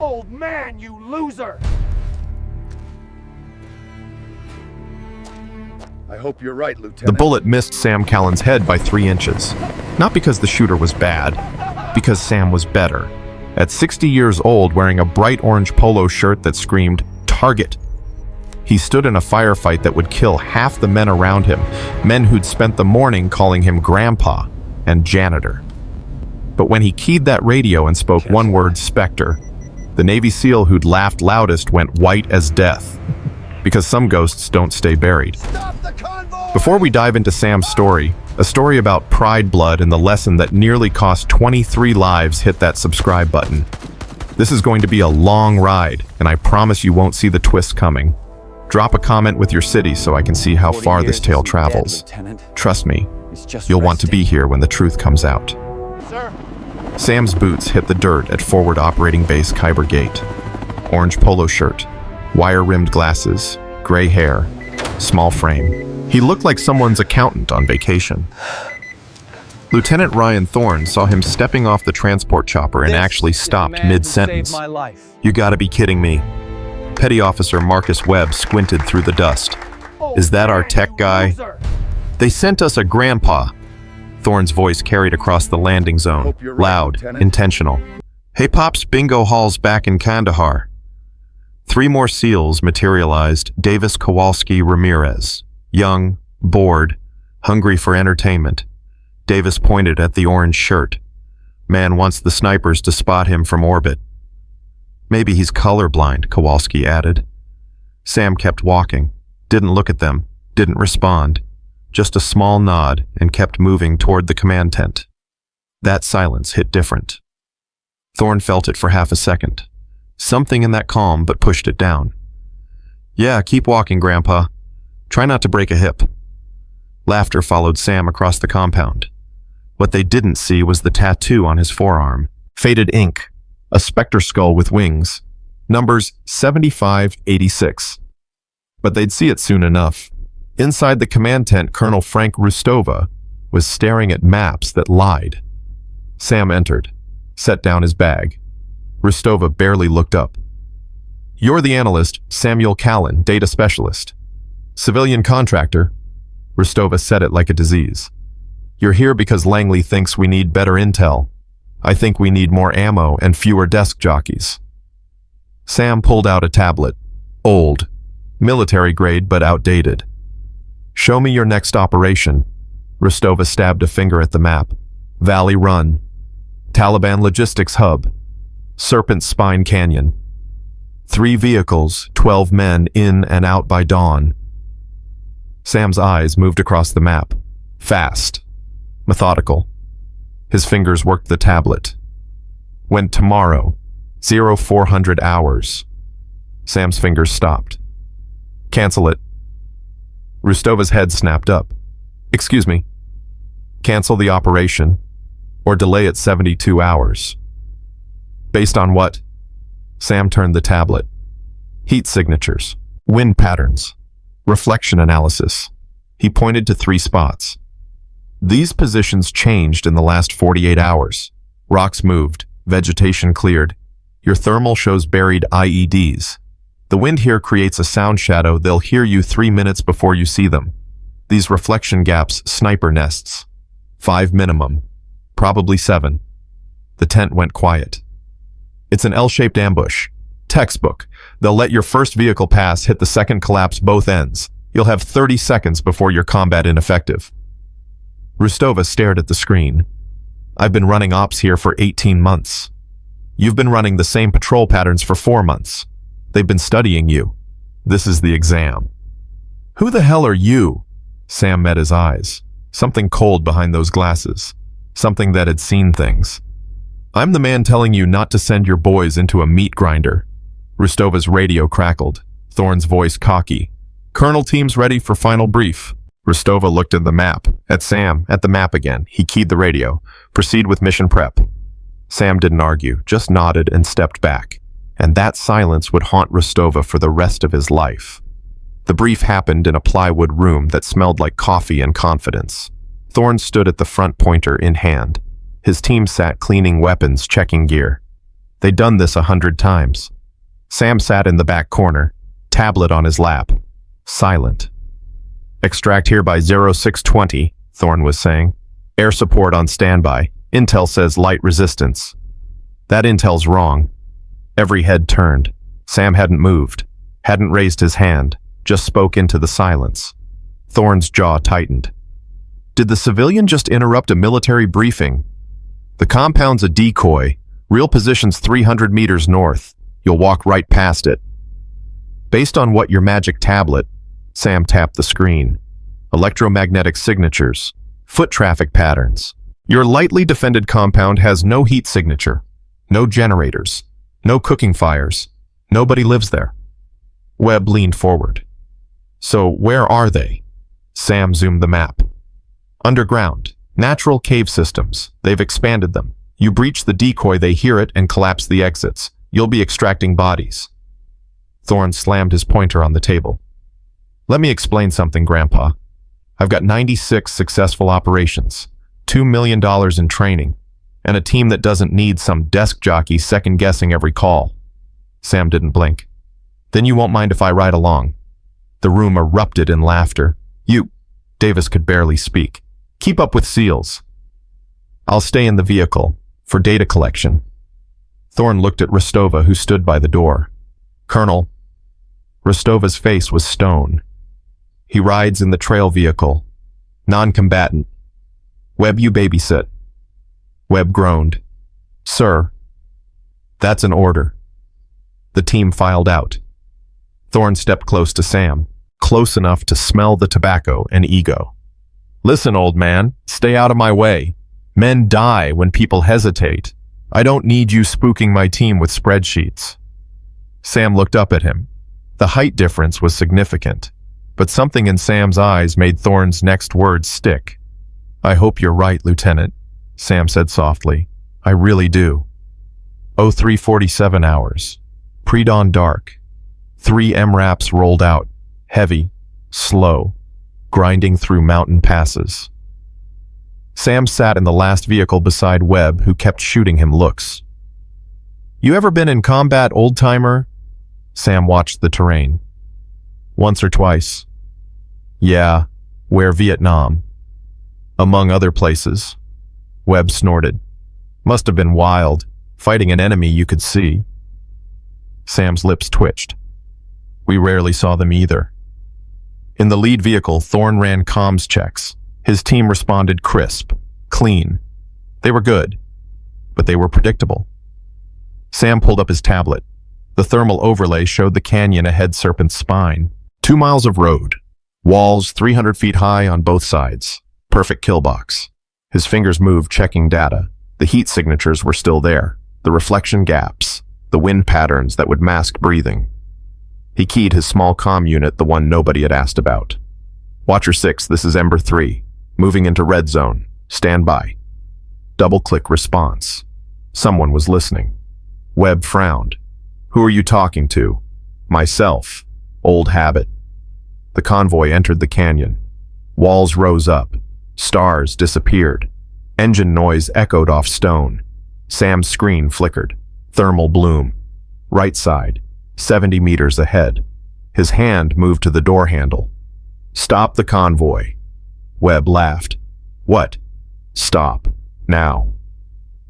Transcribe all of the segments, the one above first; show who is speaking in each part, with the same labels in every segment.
Speaker 1: old man, you loser!
Speaker 2: I hope you're right, Lieutenant.
Speaker 3: The bullet missed Sam Callen's head by 3 inches. Not because the shooter was bad, because Sam was better. At 60 years old, wearing a bright orange polo shirt that screamed, "Target!" He stood in a firefight that would kill half the men around him, men who'd spent the morning calling him Grandpa and Janitor. But when he keyed that radio and spoke one word, Specter, the Navy SEAL who'd laughed loudest went white as death. Because some ghosts don't stay buried. Before we dive into Sam's story, a story about pride blood and the lesson that nearly cost 23 lives, hit that subscribe button. This is going to be a long ride, and I promise you won't see the twist coming. Drop a comment with your city so I can see how far this tale travels. Trust me, you'll want to be here when the truth comes out.
Speaker 1: Sir?
Speaker 3: Sam's boots hit the dirt at Forward Operating Base Khyber Gate. Orange polo shirt, wire-rimmed glasses, gray hair, small frame. He looked like someone's accountant on vacation. Lieutenant Ryan Thorne saw him stepping off the transport chopper and actually stopped mid-sentence. You gotta be kidding me. Petty Officer Marcus Webb squinted through the dust. Is that our tech guy? They sent us a grandpa. Thorne's voice carried across the landing zone, loud, intentional. Hey Pops, bingo hall's back in Kandahar. 3 more SEALs materialized. Davis Kowalski Ramirez. Young, bored, hungry for entertainment. Davis pointed at the orange shirt. Man wants the snipers to spot him from orbit. Maybe he's colorblind, Kowalski added. Sam kept walking, didn't look at them, didn't respond, just a small nod, and kept moving toward the command tent. That silence hit different. Thorne felt it for half a second. Something in that calm, but pushed it down. Yeah, keep walking, Grandpa. Try not to break a hip. Laughter followed Sam across the compound. What they didn't see was the tattoo on his forearm. Faded ink. A Specter skull with wings. Numbers 7586. But they'd see it soon enough. Inside the command tent, Colonel Frank Rustova was staring at maps that lied. Sam entered, set down his bag. Rustova barely looked up. You're the analyst, Samuel Callen, data specialist. Civilian contractor. Rustova said it like a disease. You're here because Langley thinks we need better intel. I think we need more ammo and fewer desk jockeys. Sam pulled out a tablet. Old. Military grade, but outdated. Show me your next operation. Rustova stabbed a finger at the map. Valley Run. Taliban Logistics Hub. Serpent Spine Canyon. 3 vehicles, 12 men in and out by dawn. Sam's eyes moved across the map. Fast. Methodical. His fingers worked the tablet. When tomorrow, 0400 hours. Sam's fingers stopped. Cancel it. Rustova's head snapped up. Excuse me. Cancel the operation, or delay it 72 hours. Based on what? Sam turned the tablet. Heat signatures, wind patterns, reflection analysis. He pointed to 3 spots. These positions changed in the last 48 hours. Rocks moved, vegetation cleared. Your thermal shows buried IEDs. The wind here creates a sound shadow. They'll hear you 3 minutes before you see them. These reflection gaps, sniper nests. 5 minimum, probably 7. The tent went quiet. It's an L-shaped ambush. Textbook. They'll let your first vehicle pass, hit the second, collapse both ends. You'll have 30 seconds before your combat ineffective. Rustova stared at the screen. I've been running ops here for 18 months. You've been running the same patrol patterns for 4 months. They've been studying you. This is the exam. Who the hell are you? Sam met his eyes. Something cold behind those glasses. Something that had seen things. I'm the man telling you not to send your boys into a meat grinder. Rustova's radio crackled. Thorne's voice cocky. Colonel team's ready for final brief. Rustova looked at the map. At Sam, at the map again. He keyed the radio. Proceed with mission prep. Sam didn't argue, just nodded and stepped back. And that silence would haunt Rustova for the rest of his life. The brief happened in a plywood room that smelled like coffee and confidence. Thorne stood at the front, pointer in hand. His team sat cleaning weapons, checking gear. They'd done this 100 times. Sam sat in the back corner, tablet on his lap, silent. Extract here by 0620, Thorne was saying. Air support on standby. Intel says light resistance. That intel's wrong. Every head turned. Sam hadn't moved, hadn't raised his hand, just spoke into the silence. Thorne's jaw tightened. Did the civilian just interrupt a military briefing? The compound's a decoy. Real position's 300 meters north. You'll walk right past it. Based on what your magic tablet, Sam tapped the screen. Electromagnetic signatures, foot traffic patterns. Your lightly defended compound has no heat signature, no generators, no cooking fires. Nobody lives there. Webb leaned forward. So where are they? Sam zoomed the map. Underground, natural cave systems. They've expanded them. You breach the decoy, they hear it and collapse the exits. You'll be extracting bodies. Thorne slammed his pointer on the table. Let me explain something, Grandpa. I've got 96 successful operations, $2 million in training, and a team that doesn't need some desk jockey second-guessing every call. Sam didn't blink. Then you won't mind if I ride along. The room erupted in laughter. Davis could barely speak. Keep up with SEALs. I'll stay in the vehicle, for data collection. Thorne looked at Rostova, who stood by the door. Colonel. Rostova's face was stone. He rides in the trail vehicle. Non-combatant. Webb, you babysit. Webb groaned. Sir. That's an order. The team filed out. Thorne stepped close to Sam, close enough to smell the tobacco and ego. Listen, old man, stay out of my way. Men die when people hesitate. I don't need you spooking my team with spreadsheets. Sam looked up at him. The height difference was significant, but something in Sam's eyes made Thorne's next words stick. I hope you're right, Lieutenant, Sam said softly. I really do. 0347 hours. Pre-dawn dark. 3 MRAPs rolled out, heavy, slow, grinding through mountain passes. Sam sat in the last vehicle beside Webb, who kept shooting him looks. You ever been in combat, old-timer? Sam watched the terrain. Once or twice. Yeah, where Vietnam. Among other places. Webb snorted. Must have been wild, fighting an enemy you could see. Sam's lips twitched. We rarely saw them either. In the lead vehicle, Thorne ran comms checks. His team responded crisp, clean. They were good, but they were predictable. Sam pulled up his tablet. The thermal overlay showed the canyon ahead Serpent's spine. 2 miles of road. Walls 300 feet high on both sides. Perfect kill box. His fingers moved, checking data. The heat signatures were still there. The reflection gaps. The wind patterns that would mask breathing. He keyed his small comm unit, the one nobody had asked about. Watcher 6, this is Ember 3. Moving into red zone. Stand by. Double-click response. Someone was listening. Webb frowned. Who are you talking to? Myself. Old habit. The convoy entered the canyon. Walls rose up. Stars disappeared. Engine noise echoed off stone. Sam's screen flickered. Thermal bloom. Right side. 70 meters ahead. His hand moved to the door handle. Stop the convoy. Webb laughed. What? Stop. Now.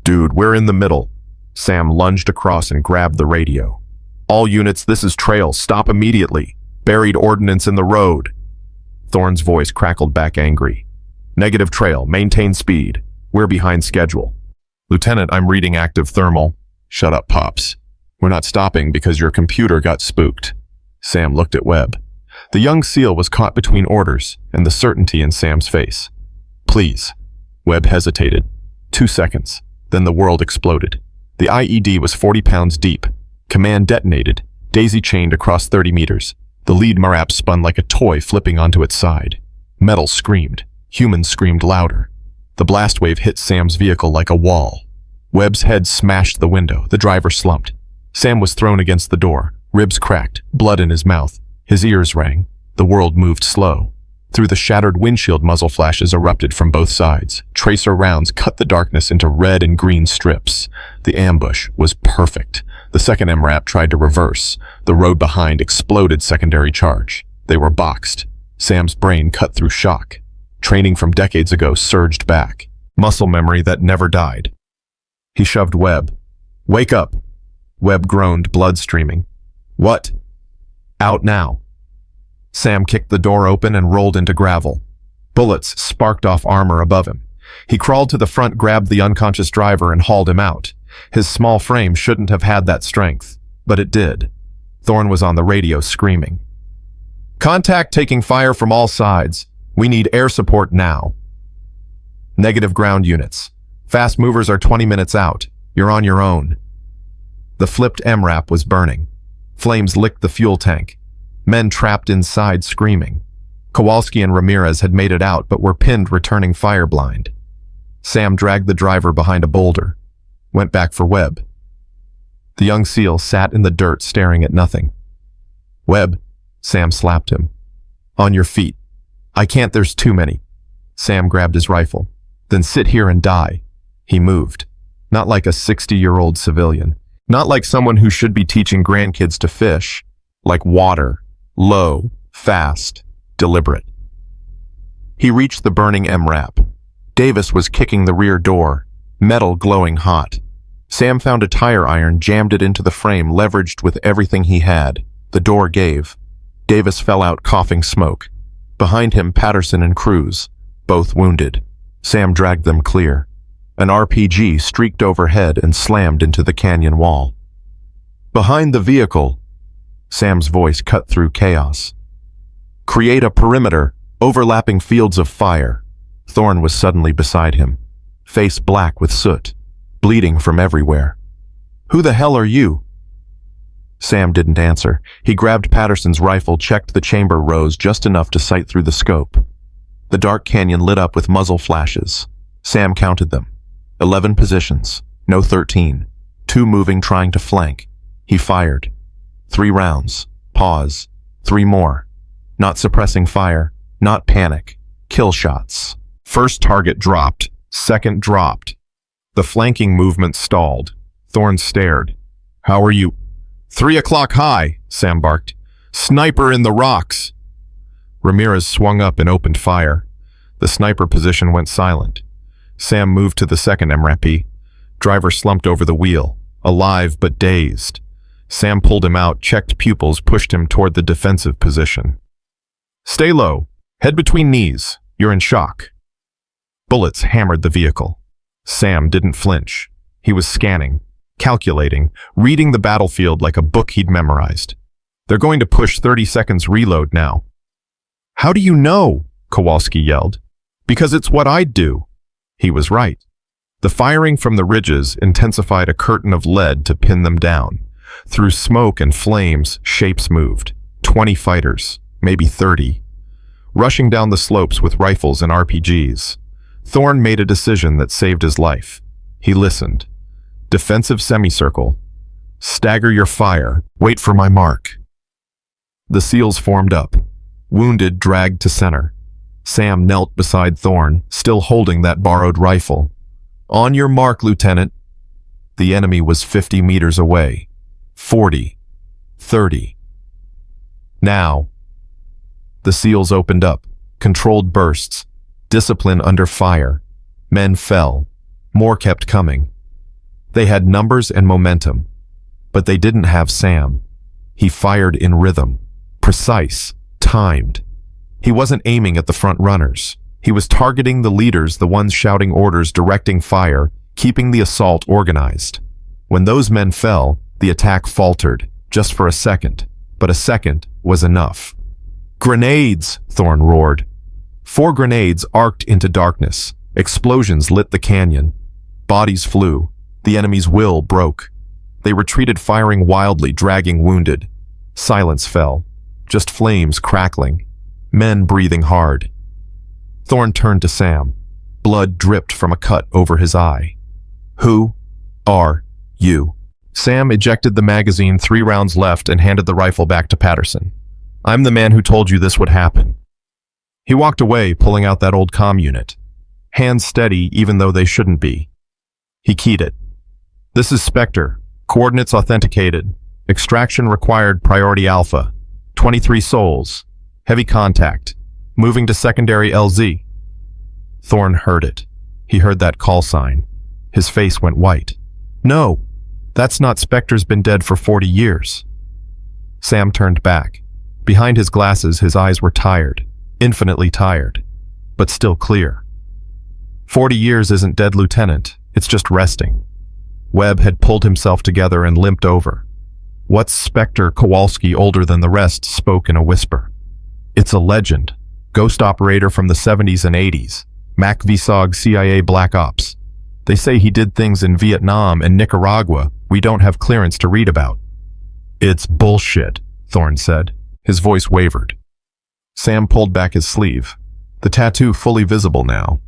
Speaker 3: Dude, we're in the middle. Sam lunged across and grabbed the radio. All units, this is trail. Stop immediately. Buried ordnance in the road. Thorne's voice crackled back angry. Negative trail. Maintain speed. We're behind schedule. Lieutenant, I'm reading active thermal. Shut up, Pops. We're not stopping because your computer got spooked. Sam looked at Webb. The young SEAL was caught between orders and the certainty in Sam's face. Please. Webb hesitated. 2 seconds. Then the world exploded. The IED was 40 pounds deep. Command detonated, daisy-chained across 30 meters. The lead MRAP spun like a toy flipping onto its side. Metal screamed. Humans screamed louder. The blast wave hit Sam's vehicle like a wall. Webb's head smashed the window. The driver slumped. Sam was thrown against the door. Ribs cracked, blood in his mouth. His ears rang. The world moved slow. Through the shattered windshield, muzzle flashes erupted from both sides. Tracer rounds cut the darkness into red and green strips. The ambush was perfect. The second MRAP tried to reverse. The road behind exploded secondary charge. They were boxed. Sam's brain cut through shock. Training from decades ago surged back. Muscle memory that never died. He shoved Webb. "Wake up!" Webb groaned, blood streaming. "What?" "Out now." Sam kicked the door open and rolled into gravel. Bullets sparked off armor above him. He crawled to the front, grabbed the unconscious driver, and hauled him out. His small frame shouldn't have had that strength, but it did. Thorne was on the radio screaming. "Contact taking fire from all sides. We need air support now." "Negative ground units. Fast movers are 20 minutes out. You're on your own." The flipped MRAP was burning. Flames licked the fuel tank. Men trapped inside screaming. Kowalski and Ramirez had made it out but were pinned, returning fire blind. Sam dragged the driver behind a boulder. Went back for Webb. The young SEAL sat in the dirt staring at nothing. "Webb," Sam slapped him. "On your feet." "I can't, there's too many." Sam grabbed his rifle. "Then sit here and die." He moved. Not like a 60-year-old civilian. Not like someone who should be teaching grandkids to fish. Like water. Low, fast, deliberate. He reached the burning MRAP. Davis was kicking the rear door, metal glowing hot. Sam found a tire iron, jammed it into the frame, leveraged with everything he had. The door gave. Davis fell out, coughing smoke. Behind him, Patterson and Cruz, both wounded. Sam dragged them clear. An RPG streaked overhead and slammed into the canyon wall. Behind the vehicle, Sam's voice cut through chaos. "Create a perimeter, overlapping fields of fire." Thorne was suddenly beside him, face black with soot, bleeding from everywhere. "Who the hell are you?" Sam didn't answer. He grabbed Patterson's rifle, checked the chamber, rose just enough to sight through the scope. The dark canyon lit up with muzzle flashes. Sam counted them. 11 positions, no 13. 2 moving, trying to flank. He fired. 3 rounds. Pause. 3 more. Not suppressing fire. Not panic. Kill shots. First target dropped. Second dropped. The flanking movement stalled. Thorne stared. "How are you?" 3 o'clock high, Sam barked. "Sniper in the rocks." Ramirez swung up and opened fire. The sniper position went silent. Sam moved to the second MRAP. Driver slumped over the wheel, alive but dazed. Sam pulled him out, checked pupils, pushed him toward the defensive position. "Stay low. Head between knees. You're in shock." Bullets hammered the vehicle. Sam didn't flinch. He was scanning, calculating, reading the battlefield like a book he'd memorized. "They're going to push 30 seconds reload now." "How do you know?" Kowalski yelled. "Because it's what I'd do." He was right. The firing from the ridges intensified a curtain of lead to pin them down. Through smoke and flames, shapes moved. 20 fighters, maybe 30. Rushing down the slopes with rifles and RPGs. Thorne made a decision that saved his life. He listened. Defensive semicircle. Stagger your fire. Wait for my mark. The SEALs formed up. Wounded dragged to center. Sam knelt beside Thorne, still holding that borrowed rifle. "On your mark, Lieutenant." The enemy was 50 meters away. 40. 30. Now. The SEALs opened up. Controlled bursts. Discipline under fire. Men fell. More kept coming. They had numbers and momentum. But they didn't have Sam. He fired in rhythm. Precise. Timed. He wasn't aiming at the front runners. He was targeting the leaders, the ones shouting orders, directing fire, keeping the assault organized. When those men fell, the attack faltered, just for a second. But a second was enough. "Grenades!" Thorne roared. 4 grenades arced into darkness. Explosions lit the canyon. Bodies flew. The enemy's will broke. They retreated, firing wildly, dragging wounded. Silence fell. Just flames crackling. Men breathing hard. Thorne turned to Sam. Blood dripped from a cut over his eye. "Who are you?" Sam ejected the magazine, 3 rounds left, and handed the rifle back to Patterson. "I'm the man who told you this would happen." He walked away, pulling out that old comm unit. Hands steady, even though they shouldn't be. He keyed it. This is Specter. Coordinates authenticated. Extraction required priority alpha. 23 souls. Heavy contact. Moving to secondary LZ. Thorn heard it. He heard that call sign. His face went white. No, that's not. Specter's been dead for 40 years. Sam turned back. Behind his glasses, his eyes were tired. Infinitely tired. But still clear. 40 years isn't dead, Lieutenant. It's just resting. Webb had pulled himself together and limped over. What's Specter? Kowalski, older than the rest, spoke in a whisper. It's a legend. Ghost operator from the 70s and 80s. Mac Visog, CIA Black Ops. They say he did things in Vietnam and Nicaragua we don't have clearance to read about. It's bullshit, Thorn said. His voice wavered. Sam pulled back his sleeve. The tattoo fully visible now.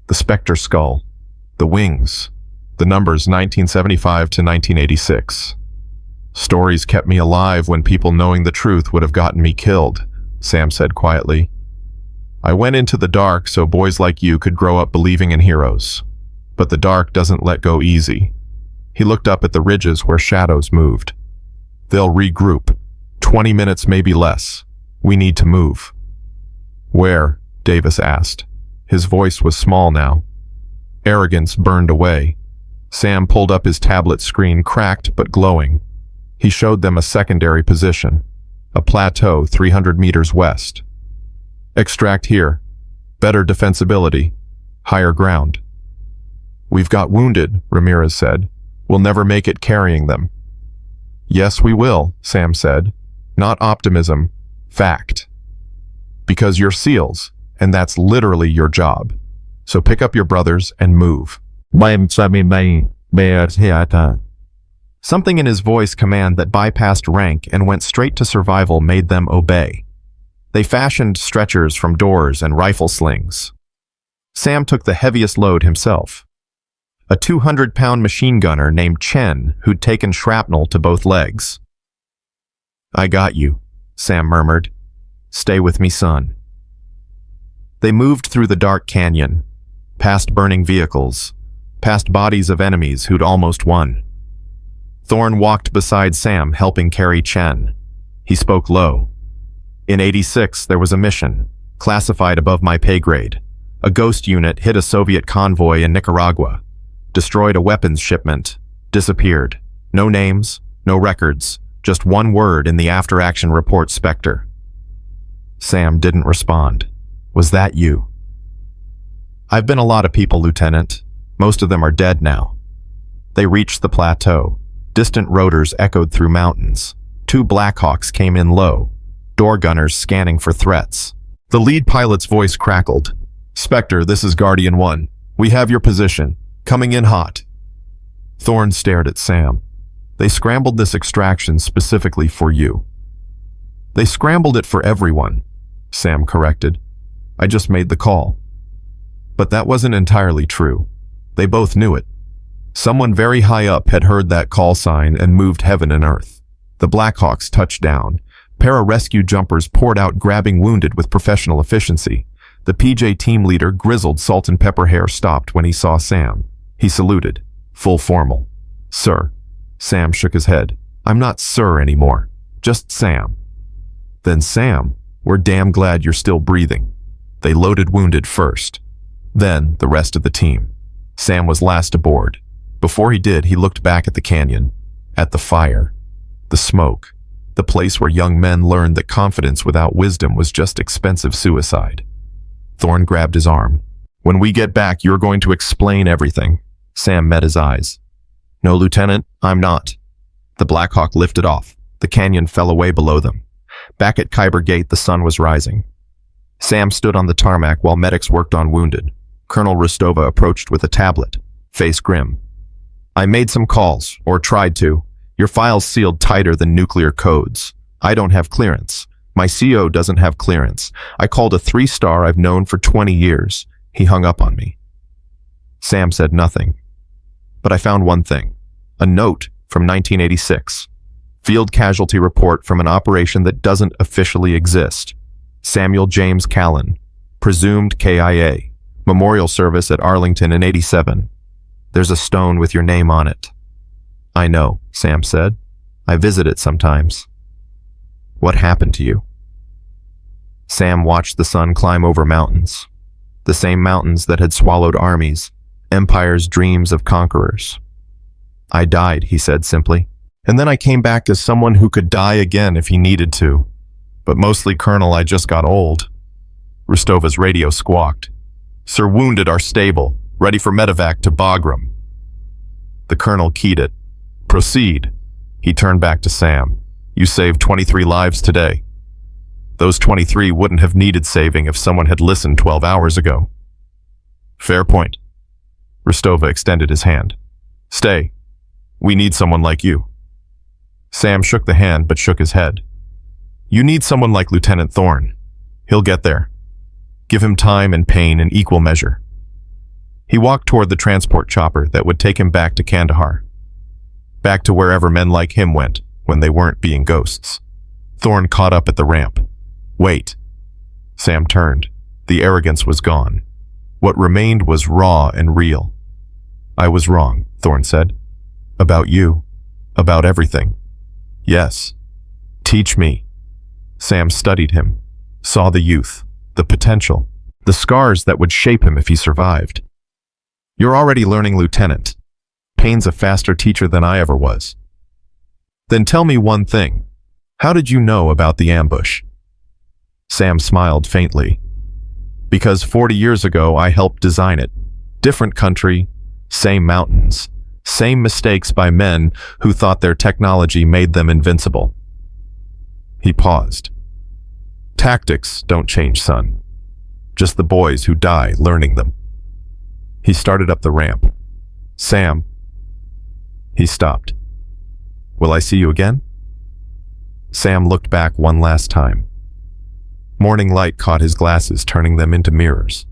Speaker 3: The Specter skull. The wings. The numbers 1975 to 1986. Stories kept me alive when people knowing the truth would have gotten me killed, Sam said quietly. I went into the dark so boys like you could grow up believing in heroes. But the dark doesn't let go easy. He looked up at the ridges where shadows moved. They'll regroup. 20 minutes, maybe less. We need to move. Where? Davis asked. His voice was small now. Arrogance burned away. Sam pulled up his tablet screen, cracked but glowing. He showed them a secondary position. A plateau 300 meters west. Extract here. Better defensibility. Higher ground. We've got wounded, Ramirez said. We'll never make it carrying them. Yes, we will, Sam said. Not optimism. Fact. Because you're SEALs, and that's literally your job. So pick up your brothers and move. Something in his voice command that bypassed rank and went straight to survival made them obey. They fashioned stretchers from doors and rifle slings. Sam took the heaviest load himself. A 200-pound machine gunner named Chen who'd taken shrapnel to both legs. I got you, Sam murmured. Stay with me, son. They moved through the dark canyon, past burning vehicles, past bodies of enemies who'd almost won. Thorn walked beside Sam, helping carry Chen. He spoke low. In '86, there was a mission, classified above my pay grade. A ghost unit hit a Soviet convoy in Nicaragua, destroyed a weapons shipment, disappeared. No names, no records, just one word in the after-action report, Specter. Sam didn't respond. Was that you? I've been a lot of people, Lieutenant. Most of them are dead now. They reached the plateau. Distant rotors echoed through mountains. 2 Blackhawks came in low, door gunners scanning for threats. The lead pilot's voice crackled. Specter, this is Guardian 1. We have your position. Coming in hot. Thorn stared at Sam. They scrambled this extraction specifically for you. They scrambled it for everyone, Sam corrected. I just made the call. But that wasn't entirely true. They both knew it. Someone very high up had heard that call sign and moved heaven and earth. The Blackhawks touched down. Para-rescue jumpers poured out, grabbing wounded with professional efficiency. The PJ team leader, grizzled salt and pepper hair, stopped when he saw Sam. He saluted. Full formal. Sir. Sam shook his head. I'm not sir anymore. Just Sam. Then Sam, we're damn glad you're still breathing. They loaded wounded first. Then the rest of the team. Sam was last aboard. Before he did, he looked back at the canyon, at the fire, the smoke, the place where young men learned that confidence without wisdom was just expensive suicide. Thorn grabbed his arm. When we get back, you're going to explain everything. Sam met his eyes. No, Lieutenant, I'm not. The Blackhawk lifted off. The canyon fell away below them. Back at Khyber Gate, the sun was rising. Sam stood on the tarmac while medics worked on wounded. Colonel Rostova approached with a tablet, face grim. I made some calls, or tried to. Your file's sealed tighter than nuclear codes. I don't have clearance. My CO doesn't have clearance. I called a 3-star I've known for 20 years. He hung up on me. Sam said nothing. But I found one thing. A note from 1986. Field casualty report from an operation that doesn't officially exist. Samuel James Callen. Presumed KIA. Memorial service at Arlington in '87. There's a stone with your name on it. I know, Sam said. I visit it sometimes. What happened to you? Sam watched the sun climb over mountains. The same mountains that had swallowed armies, empires' dreams of conquerors. I died, he said simply. And then I came back as someone who could die again if he needed to. But mostly, Colonel, I just got old. Rustova's radio squawked. Sir wounded are stable, ready for medevac to Bagram. The colonel keyed it. Proceed. He turned back to Sam. You saved 23 lives today. Those 23 wouldn't have needed saving if someone had listened 12 hours ago. Fair point. Rustova extended his hand. Stay. We need someone like you. Sam shook the hand but shook his head. You need someone like Lieutenant Thorne. He'll get there. Give him time and pain in equal measure. He walked toward the transport chopper that would take him back to Kandahar. Back to wherever men like him went when they weren't being ghosts. Thorne caught up at the ramp. Wait. Sam turned. The arrogance was gone. What remained was raw and real. I was wrong, Thorne said. About you. About everything. Yes. Teach me. Sam studied him, saw the youth, the potential, the scars that would shape him if he survived. You're already learning, Lieutenant. Payne's a faster teacher than I ever was. Then tell me one thing. How did you know about the ambush? Sam smiled faintly. Because 40 years ago I helped design it. Different country, same mountains, same mistakes by men who thought their technology made them invincible. He paused. Tactics don't change, son. Just the boys who die learning them. He started up the ramp. Sam. He stopped. Will I see you again? Sam looked back one last time. Morning light caught his glasses, turning them into mirrors.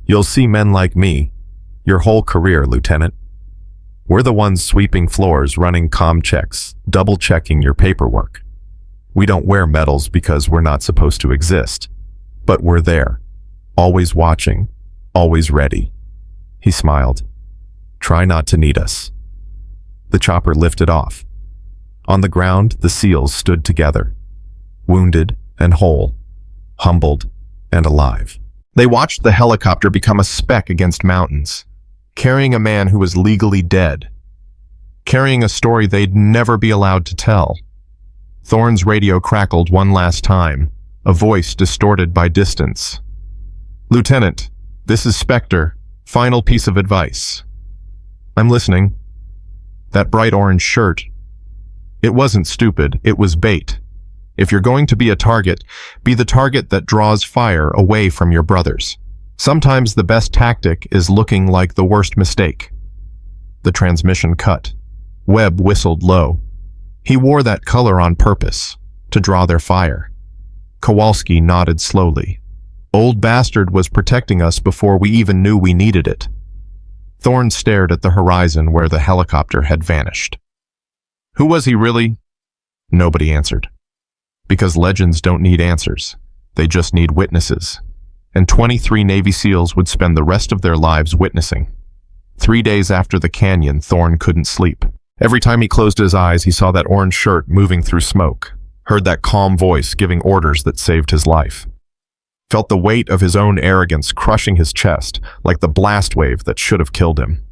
Speaker 3: You'll see men like me, your whole career, Lieutenant. We're the ones sweeping floors, running comm checks, double-checking your paperwork. We don't wear medals because we're not supposed to exist. But we're there, always watching, always ready. He smiled. Try not to need us. The chopper lifted off. On the ground, the SEALs stood together, wounded and whole, humbled and alive. They watched the helicopter become a speck against mountains, carrying a man who was legally dead, carrying a story they'd never be allowed to tell. Thorne's radio crackled one last time, a voice distorted by distance. Lieutenant, this is Specter. Final piece of advice. I'm listening. That bright orange shirt. It wasn't stupid, it was bait. If you're going to be a target, be the target that draws fire away from your brothers. Sometimes the best tactic is looking like the worst mistake. The transmission cut. Webb whistled low. He wore that color on purpose, to draw their fire. Kowalski nodded slowly. Old Bastard was protecting us before we even knew we needed it. Thorne stared at the horizon where the helicopter had vanished. Who was he really? Nobody answered. Because legends don't need answers. They just need witnesses. And 23 Navy SEALs would spend the rest of their lives witnessing. 3 days after the canyon, Thorne couldn't sleep. Every time he closed his eyes, he saw that orange shirt moving through smoke, heard that calm voice giving orders that saved his life. Felt the weight of his own arrogance crushing his chest like the blast wave that should have killed him.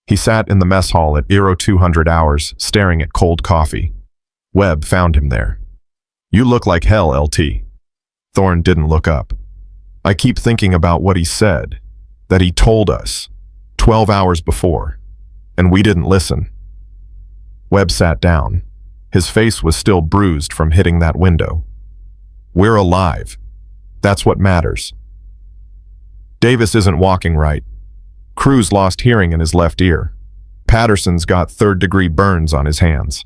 Speaker 3: He sat in the mess hall at 0200 hours, staring at cold coffee. Webb found him there. You look like hell, LT. Thorne didn't look up. I keep thinking about what he said, that he told us, 12 hours before, and we didn't listen. Webb sat down. His face was still bruised from hitting that window. We're alive. That's what matters. Davis isn't walking right. Cruz lost hearing in his left ear. Patterson's got third-degree burns on his hands.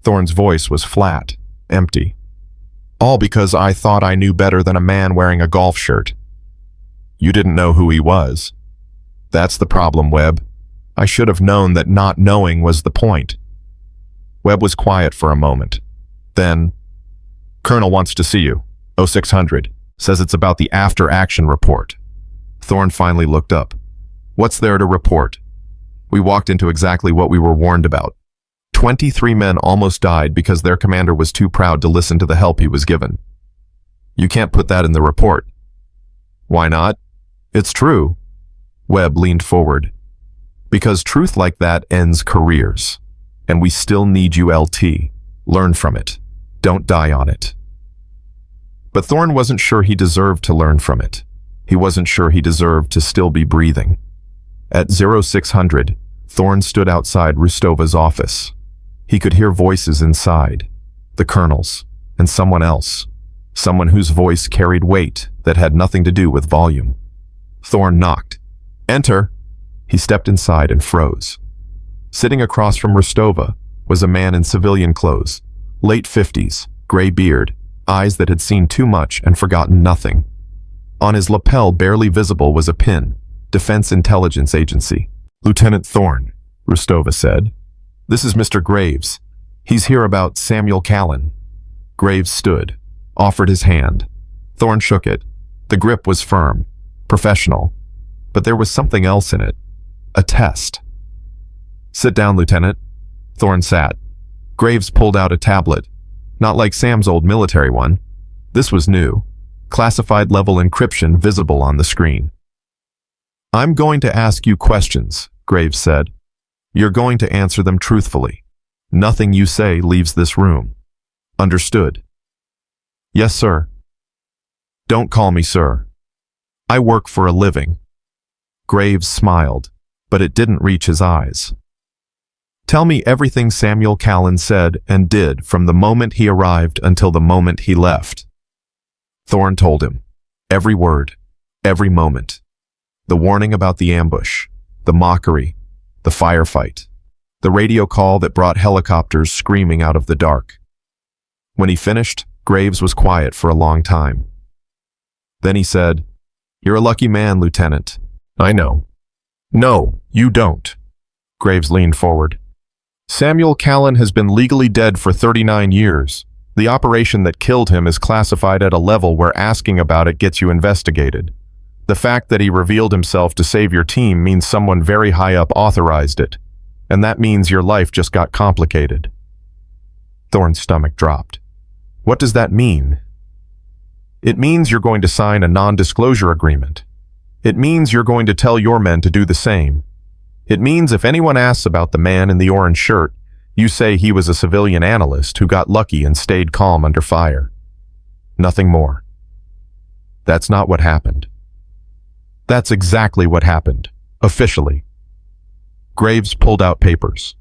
Speaker 3: Thorne's voice was flat, empty. All because I thought I knew better than a man wearing a golf shirt. You didn't know who he was. That's the problem, Webb. I should have known that not knowing was the point. Webb was quiet for a moment. Then, Colonel wants to see you. 0600. Says it's about the after-action report. Thorne finally looked up. What's there to report? We walked into exactly what we were warned about. 23 men almost died because their commander was too proud to listen to the help he was given. You can't put that in the report. Why not? It's true. Webb leaned forward. Because truth like that ends careers. And we still need you, LT. Learn from it. Don't die on it. But Thorne wasn't sure he deserved to learn from it. He wasn't sure he deserved to still be breathing. At 0600, Thorne stood outside Rustova's office. He could hear voices inside. The colonel's, and someone else. Someone whose voice carried weight that had nothing to do with volume. Thorne knocked. Enter! He stepped inside and froze. Sitting across from Rustova was a man in civilian clothes, late 50s, gray beard, eyes that had seen too much and forgotten nothing. On his lapel, barely visible, was a pin, Defense Intelligence Agency. Lieutenant Thorne, Rustova said. This is Mr. Graves. He's here about Samuel Callen. Graves stood, offered his hand. Thorne shook it. The grip was firm, professional, but there was something else in it. A test. Sit down, Lieutenant. Thorne sat. Graves pulled out a tablet. Not like Sam's old military one. This was new. Classified level encryption visible on the screen. I'm going to ask you questions, Graves said. You're going to answer them truthfully. Nothing you say leaves this room. Understood? Yes, sir. Don't call me sir. I work for a living. Graves smiled, but it didn't reach his eyes. Tell me everything Samuel Callen said and did from the moment he arrived until the moment he left. Thorne told him. Every word, every moment. The warning about the ambush, the mockery, the firefight, the radio call that brought helicopters screaming out of the dark. When he finished, Graves was quiet for a long time. Then he said, You're a lucky man, Lieutenant. I know. No, you don't. Graves leaned forward. Samuel Callen has been legally dead for 39 years. The operation that killed him is classified at a level where asking about it gets you investigated. The fact that he revealed himself to save your team means someone very high up authorized it, and that means your life just got complicated. Thorne's stomach dropped. What does that mean? It means you're going to sign a non-disclosure agreement. It means you're going to tell your men to do the same. It means if anyone asks about the man in the orange shirt, you say he was a civilian analyst who got lucky and stayed calm under fire. Nothing more. That's not what happened. That's exactly what happened, officially. Graves pulled out papers.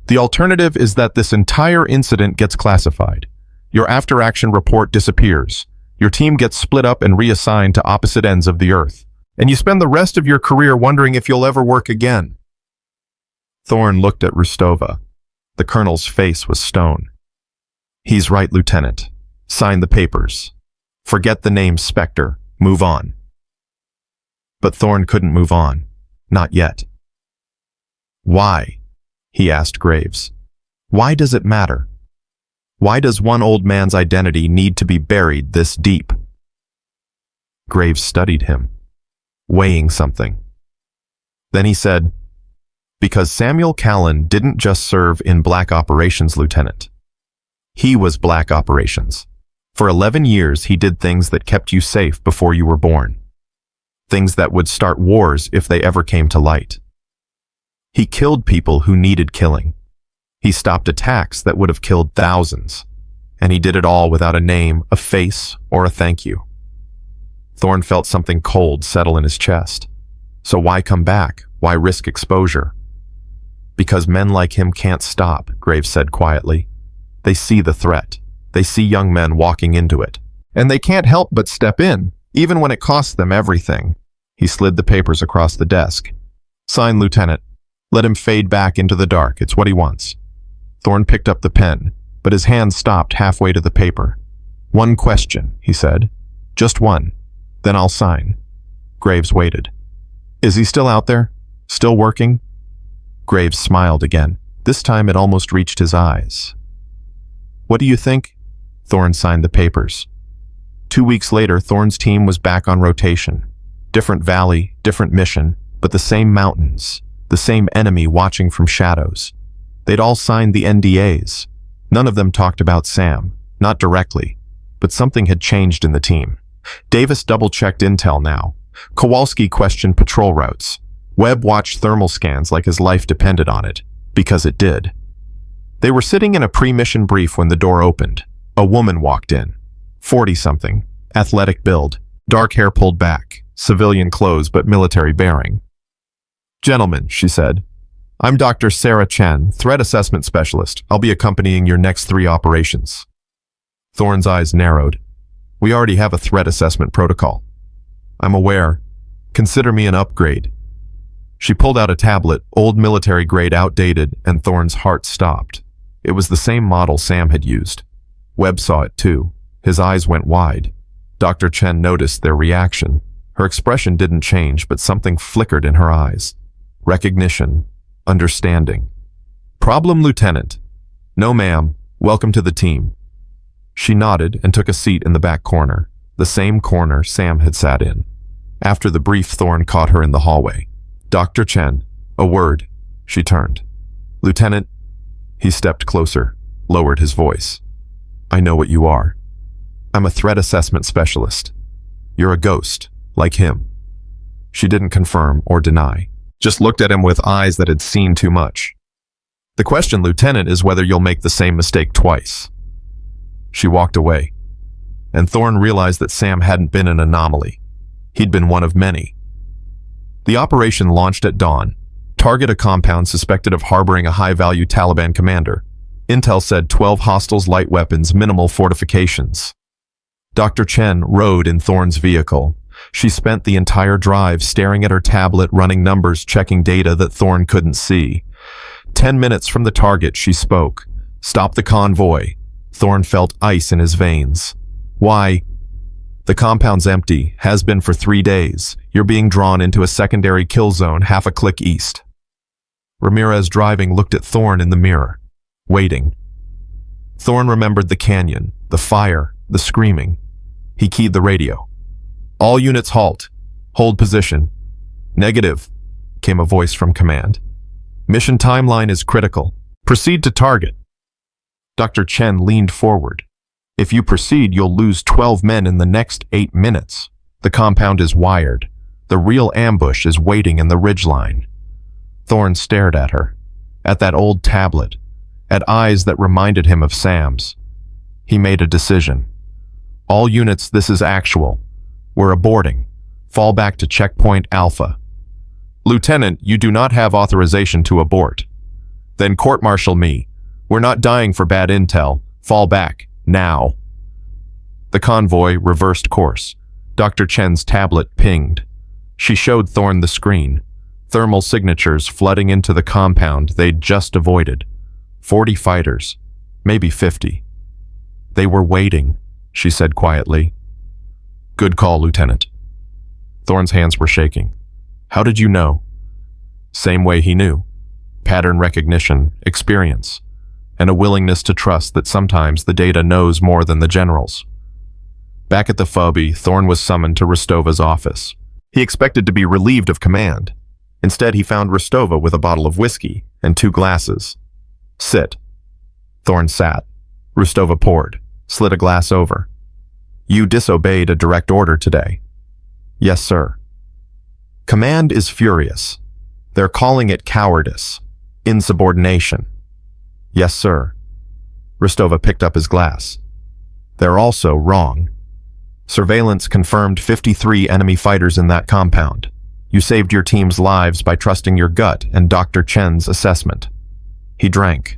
Speaker 3: The alternative is that this entire incident gets classified. Your after-action report disappears. Your team gets split up and reassigned to opposite ends of the earth. And you spend the rest of your career wondering if you'll ever work again. Thorne looked at Rustova. The colonel's face was stone. He's right, Lieutenant. Sign the papers. Forget the name Specter. Move on. But Thorne couldn't move on. Not yet. Why? He asked Graves. Why does it matter? Why does one old man's identity need to be buried this deep? Graves studied him, weighing something. Then he said, Because Samuel Callen didn't just serve in Black Operations, Lieutenant. He was Black Operations. For 11 years, he did things that kept you safe before you were born. Things that would start wars if they ever came to light. He killed people who needed killing. He stopped attacks that would have killed thousands. And he did it all without a name, a face, or a thank you. Thorne felt something cold settle in his chest. So why come back? Why risk exposure? Because men like him can't stop, Graves said quietly. They see the threat. They see young men walking into it. And they can't help but step in, even when it costs them everything. He slid the papers across the desk. Sign, Lieutenant. Let him fade back into the dark. It's what he wants. Thorne picked up the pen, but his hand stopped halfway to the paper. One question, he said. Just one. Then I'll sign. Graves waited. Is he still out there? Still working? Graves smiled again. This time it almost reached his eyes. What do you think? Thorne signed the papers. 2 weeks later, Thorne's team was back on rotation. Different valley, different mission, but the same mountains, the same enemy watching from shadows. They'd all signed the NDAs. None of them talked about Sam, not directly, but something had changed in the team. Davis double-checked intel now. Kowalski questioned patrol routes. Webb watched thermal scans like his life depended on it, because it did. They were sitting in a pre-mission brief when the door opened. A woman walked in. 40-something, athletic build, dark hair pulled back, civilian clothes but military bearing. "Gentlemen," she said, "I'm Dr. Sarah Chen, threat assessment specialist. I'll be accompanying your next 3 operations." Thorne's eyes narrowed. "We already have a threat assessment protocol." "I'm aware. Consider me an upgrade." She pulled out a tablet, old military grade, outdated, and Thorne's heart stopped. It was the same model Sam had used. Webb saw it too. His eyes went wide. Dr. Chen noticed their reaction. Her expression didn't change, but something flickered in her eyes. Recognition. Understanding. "Problem, Lieutenant?" "No, ma'am. Welcome to the team." She nodded and took a seat in the back corner, the same corner Sam had sat in. After the brief, Thorne caught her in the hallway. "Dr. Chen, a word." She turned. "Lieutenant." He stepped closer, lowered his voice. "I know what you are. I'm a threat assessment specialist. You're a ghost, like him." She didn't confirm or deny, just looked at him with eyes that had seen too much. "The question, Lieutenant, is whether you'll make the same mistake twice." She walked away, and Thorne realized that Sam hadn't been an anomaly. He'd been one of many. The operation launched at dawn. Target a compound suspected of harboring a high-value Taliban commander. Intel said 12 hostiles, light weapons, minimal fortifications. Dr. Chen rode in Thorne's vehicle. She spent the entire drive staring at her tablet, running numbers, checking data that Thorne couldn't see. 10 minutes from the target, she spoke. "Stop the convoy." Thorne felt ice in his veins. "Why?" "The compound's empty, has been for 3 days. You're being drawn into a secondary kill zone half a click east." Ramirez, driving, looked at Thorne in the mirror, waiting. Thorne remembered the canyon, the fire, the screaming. He keyed the radio. "All units halt. Hold position." "Negative," came a voice from command. "Mission timeline is critical. Proceed to target." Dr. Chen leaned forward. "If you proceed, you'll lose 12 men in the next 8 minutes. The compound is wired. The real ambush is waiting in the ridgeline." Thorne stared at her, at that old tablet, at eyes that reminded him of Sam's. He made a decision. "All units, this is actual. We're aborting. Fall back to checkpoint Alpha." "Lieutenant, you do not have authorization to abort." "Then court-martial me. We're not dying for bad intel. Fall back, now." The convoy reversed course. Dr. Chen's tablet pinged. She showed Thorne the screen. Thermal signatures flooding into the compound they'd just avoided. 40 fighters, maybe 50. "They were waiting," she said quietly. "Good call, Lieutenant." Thorne's hands were shaking. "How did you know?" Same way he knew. Pattern recognition, experience, and a willingness to trust that sometimes the data knows more than the generals. Back at the Phobie, Thorne was summoned to Rostova's office. He expected to be relieved of command. Instead, he found Rostova with a bottle of whiskey and 2 glasses. "Sit." Thorne sat. Rostova poured, slid a glass over. "You disobeyed a direct order today." "Yes, sir." "Command is furious. They're calling it cowardice, insubordination." "Yes, sir." Rostova picked up his glass. "They're also wrong. Surveillance confirmed 53 enemy fighters in that compound. You saved your team's lives by trusting your gut and Dr. Chen's assessment." He drank.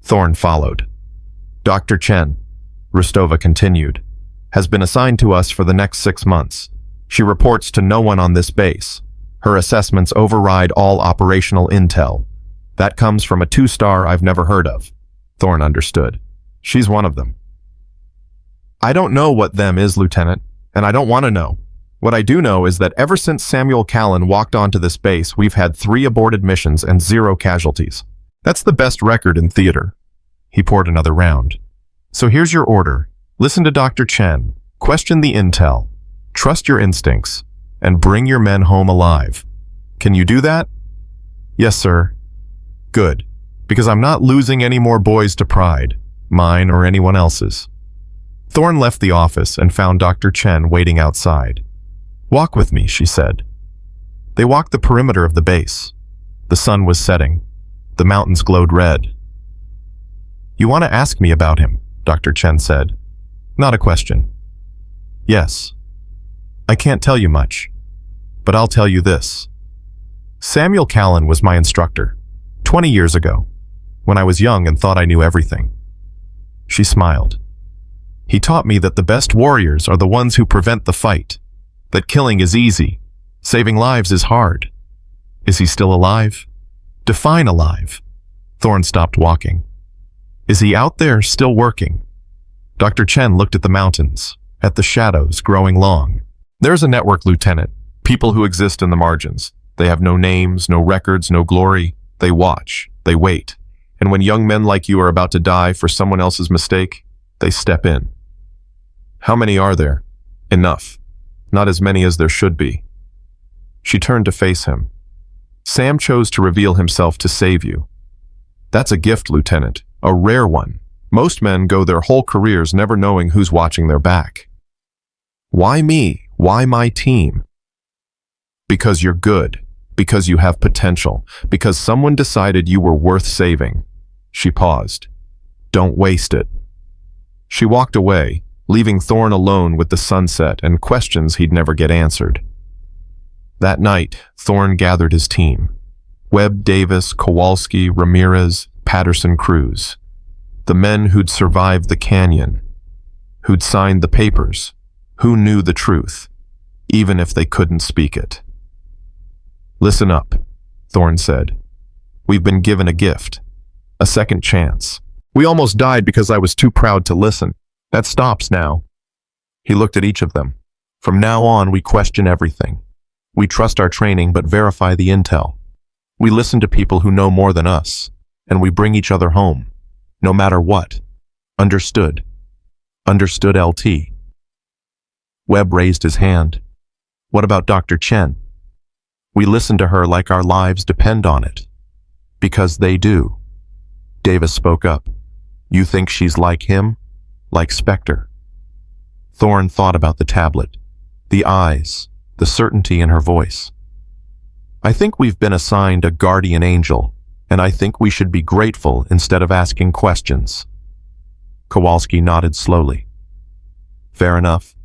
Speaker 3: Thorne followed. "Dr. Chen," Rostova continued, "has been assigned to us for the next 6 months. She reports to no one on this base. Her assessments override all operational intel. That comes from a 2-star I've never heard of." Thorne understood. "She's one of them." "I don't know what them is, Lieutenant, and I don't want to know. What I do know is that ever since Samuel Callen walked onto this base, we've had 3 aborted missions and 0 casualties. That's the best record in theater." He poured another round. "So here's your order. Listen to Dr. Chen. Question the intel, trust your instincts, and bring your men home alive. Can you do that? Yes, sir. Good, because I'm not losing any more boys to pride, mine or anyone else's. Thorne left the office and found Dr. Chen waiting outside. Walk with me, she said. They walked the perimeter of the base. The sun was setting. The mountains glowed red. You want to ask me about him, Dr. Chen said. Not a question. Yes. I can't tell you much, but I'll tell you this. Samuel Callen was my instructor, 20 years ago, when I was young and thought I knew everything. She smiled. He taught me that the best warriors are the ones who prevent the fight, that killing is easy, saving lives is hard. Is he still alive? Define alive. Thorne stopped walking. Is he out there still working? Dr. Chen looked at the mountains, at the shadows growing long. There's a network, Lieutenant, people who exist in the margins. They have no names, no records, no glory. They watch, they wait. And when young men like you are about to die for someone else's mistake, they step in. How many are there? Enough. Not as many as there should be. She turned to face him. Sam chose to reveal himself to save you. That's a gift, Lieutenant, a rare one. Most men go their whole careers never knowing who's watching their back. Why me? Why my team? Because you're good. Because you have potential. Because someone decided you were worth saving. She paused. Don't waste it. She walked away, leaving Thorne alone with the sunset and questions he'd never get answered. That night, Thorne gathered his team. Webb, Davis, Kowalski, Ramirez, Patterson, Cruz. The men who'd survived the canyon, who'd signed the papers, who knew the truth, even if they couldn't speak it. Listen up, Thorne said. We've been given a gift, a second chance. We almost died because I was too proud to listen. That stops now. He looked at each of them. From now on, we question everything. We trust our training but verify the intel. We listen to people who know more than us, and we bring each other home. No matter what. Understood. Understood, LT. Webb raised his hand. What about Dr. Chen? We listen to her like our lives depend on it. Because they do. Davis spoke up. You think she's like him? Like Specter? Thorne thought about the tablet, the eyes, the certainty in her voice. I think we've been assigned a guardian angel, and I think we should be grateful instead of asking questions. Kowalski nodded slowly. Fair enough.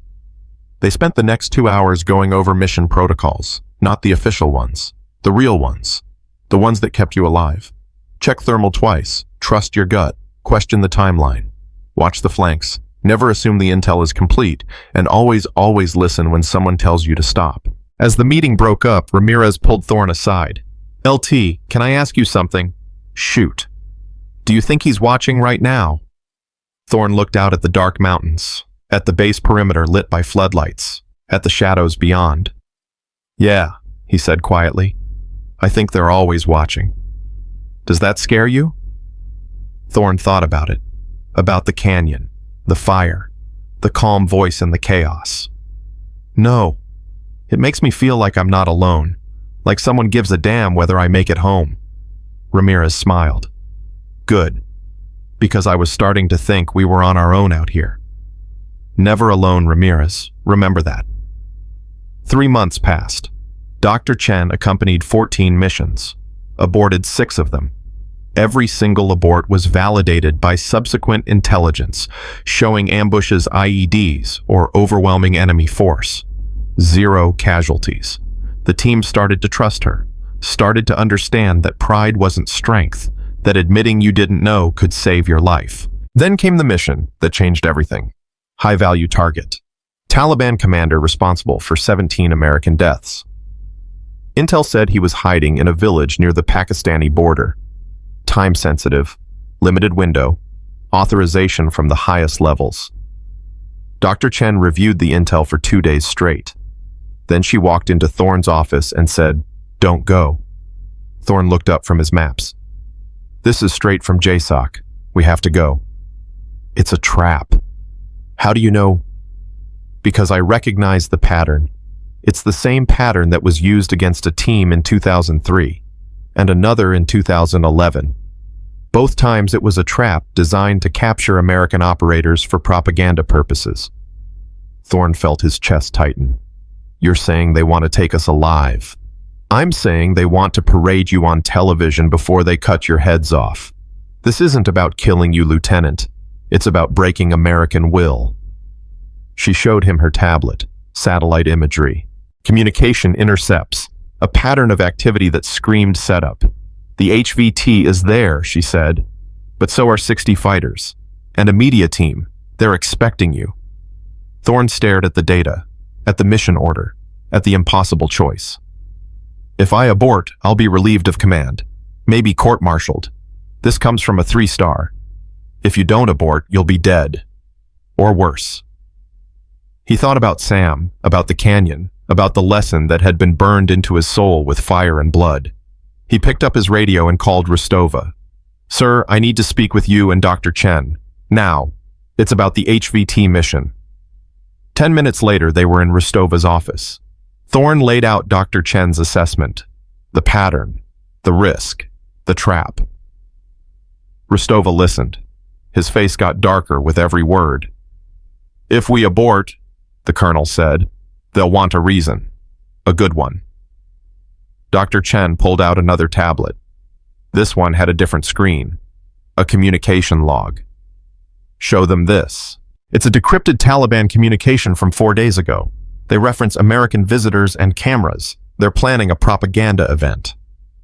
Speaker 3: They spent the next 2 hours going over mission protocols, not the official ones, the real ones, the ones that kept you alive. Check thermal twice, trust your gut, question the timeline, watch the flanks, never assume the intel is complete, and always listen when someone tells you to stop. As the meeting broke up, Ramirez pulled Thorne aside. LT, can I ask you something? Shoot. Do you think he's watching right now? Thorne looked out at the dark mountains, at the base perimeter lit by floodlights, at the shadows beyond. Yeah, he said quietly. I think they're always watching. Does that scare you? Thorne thought about it, about the canyon, the fire, the calm voice in the chaos. No, it makes me feel like I'm not alone. Like someone gives a damn whether I make it home. Ramirez smiled. Good, because I was starting to think we were on our own out here. Never alone, Ramirez. Remember that. 3 months passed. Dr. Chen accompanied 14 missions, aborted 6 of them. Every single abort was validated by subsequent intelligence, showing ambushes IEDs or overwhelming enemy force. 0 casualties. The team started to trust her, started to understand that pride wasn't strength, that admitting you didn't know could save your life. Then came the mission that changed everything. High-value target. Taliban commander responsible for 17 American deaths. Intel said he was hiding in a village near the Pakistani border. Time-sensitive, limited window, authorization from the highest levels. Dr. Chen reviewed the intel for 2 days straight. Then she walked into Thorne's office and said, "Don't go." Thorne looked up from his maps. "This is straight from JSOC. We have to go." "It's a trap." "How do you know?" Because I recognize the pattern. It's the same pattern that was used against a team in 2003 and another in 2011. Both times it was a trap designed to capture American operators for propaganda purposes. Thorne felt his chest tighten. You're saying they want to take us alive. I'm saying they want to parade you on television before they cut your heads off. This isn't about killing you, Lieutenant. It's about breaking American will. She showed him her tablet, satellite imagery. Communication intercepts, a pattern of activity that screamed setup. The HVT is there, she said, but so are 60 fighters. And a media team. They're expecting you. Thorne stared at the data, at the mission order, at the impossible choice. If I abort, I'll be relieved of command, maybe court-martialed. This comes from a 3-star. If you don't abort, you'll be dead. Or worse. He thought about Sam, about the canyon, about the lesson that had been burned into his soul with fire and blood. He picked up his radio and called Rostova. Sir, I need to speak with you and Dr. Chen. Now. It's about the HVT mission. 10 minutes later, they were in Rostova's office. Thorne laid out Dr. Chen's assessment. The pattern. The risk. The trap. Rostova listened. His face got darker with every word. If we abort, the colonel said, they'll want a reason. A good one. Dr. Chen pulled out another tablet. This one had a different screen. A communication log. Show them this. It's a decrypted Taliban communication from 4 days ago. They reference American visitors and cameras. They're planning a propaganda event.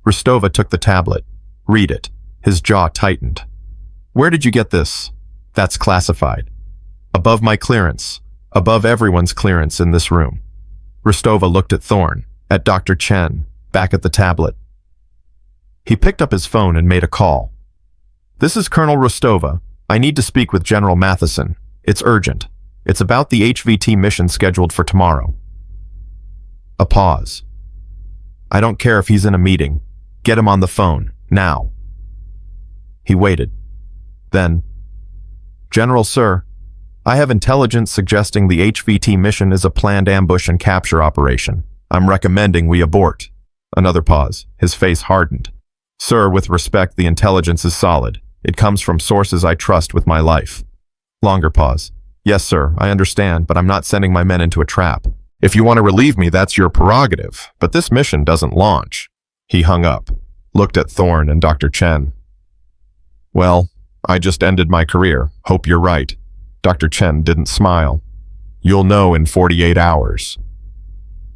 Speaker 3: Rostova took the tablet. Read it. His jaw tightened. Where did you get this? That's classified. Above my clearance. Above everyone's clearance in this room. Rostova looked at Thorne, at Dr. Chen, back at the tablet. He picked up his phone and made a call. This is Colonel Rostova. I need to speak with General Matheson. It's urgent. It's about the HVT mission scheduled for tomorrow. A pause. I don't care if he's in a meeting. Get him on the phone, now. He waited. Then, General, sir, I have intelligence suggesting the HVT mission is a planned ambush and capture operation. I'm recommending we abort. Another pause. His face hardened. Sir, with respect, the intelligence is solid. It comes from sources I trust with my life. Longer pause. Yes, sir, I understand, but I'm not sending my men into a trap. If you want to relieve me, that's your prerogative, but this mission doesn't launch. He hung up, looked at Thorne and Dr. Chen. Well, I just ended my career. Hope you're right. Dr. Chen didn't smile. You'll know in 48 hours.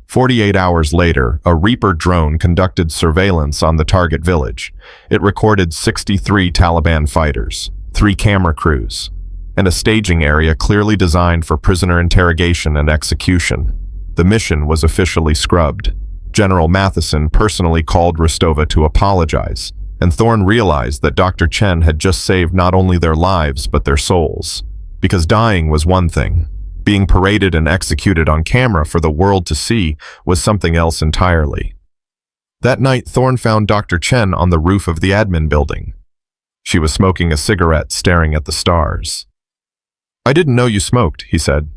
Speaker 3: 48 hours later, a Reaper drone conducted surveillance on the target village. It recorded 63 Taliban fighters, 3 camera crews, and a staging area clearly designed for prisoner interrogation and execution. The mission was officially scrubbed. General Matheson personally called Rostova to apologize, and Thorne realized that Dr. Chen had just saved not only their lives but their souls. Because dying was one thing. Being paraded and executed on camera for the world to see was something else entirely. That night, Thorne found Dr. Chen on the roof of the admin building. She was smoking a cigarette, staring at the stars. I didn't know you smoked, he said.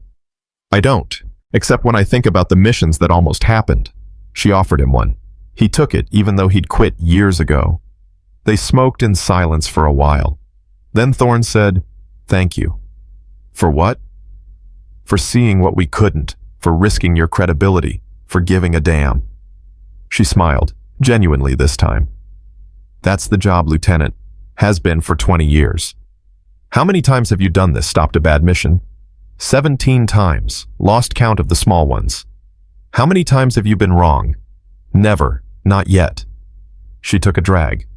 Speaker 3: I don't, except when I think about the missions that almost happened. She offered him one. He took it, even though he'd quit years ago. They smoked in silence for a while. Then Thorne said, "Thank you." For what? For seeing what we couldn't, for risking your credibility, for giving a damn. She smiled, genuinely this time. That's the job, Lieutenant. Has been for 20 years. How many times have you done this, stopped a bad mission? 17 times, lost count of the small ones. How many times have you been wrong? Never, not yet. She took a drag.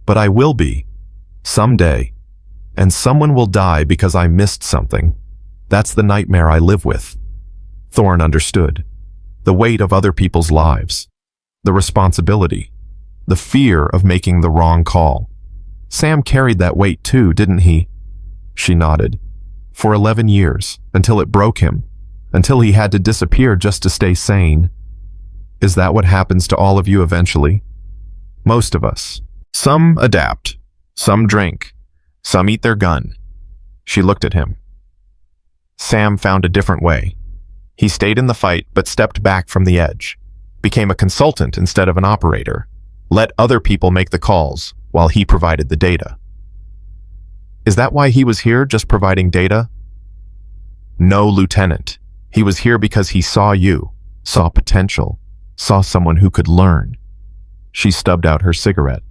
Speaker 3: But I will be. Someday. And someone will die because I missed something. That's the nightmare I live with. Thorne understood. The weight of other people's lives. The responsibility. The fear of making the wrong call. Sam carried that weight too, didn't he? She nodded. For 11 years, until it broke him. Until he had to disappear just to stay sane. Is that what happens to all of you eventually? Most of us. Some adapt. Some drink. Some eat their gun. She looked at him. Sam found a different way. He stayed in the fight but stepped back from the edge, became a consultant instead of an operator, let other people make the calls while he provided the data. Is that why he was here, just providing data? No, Lieutenant. He was here because he saw you, saw potential, saw someone who could learn. She stubbed out her cigarette.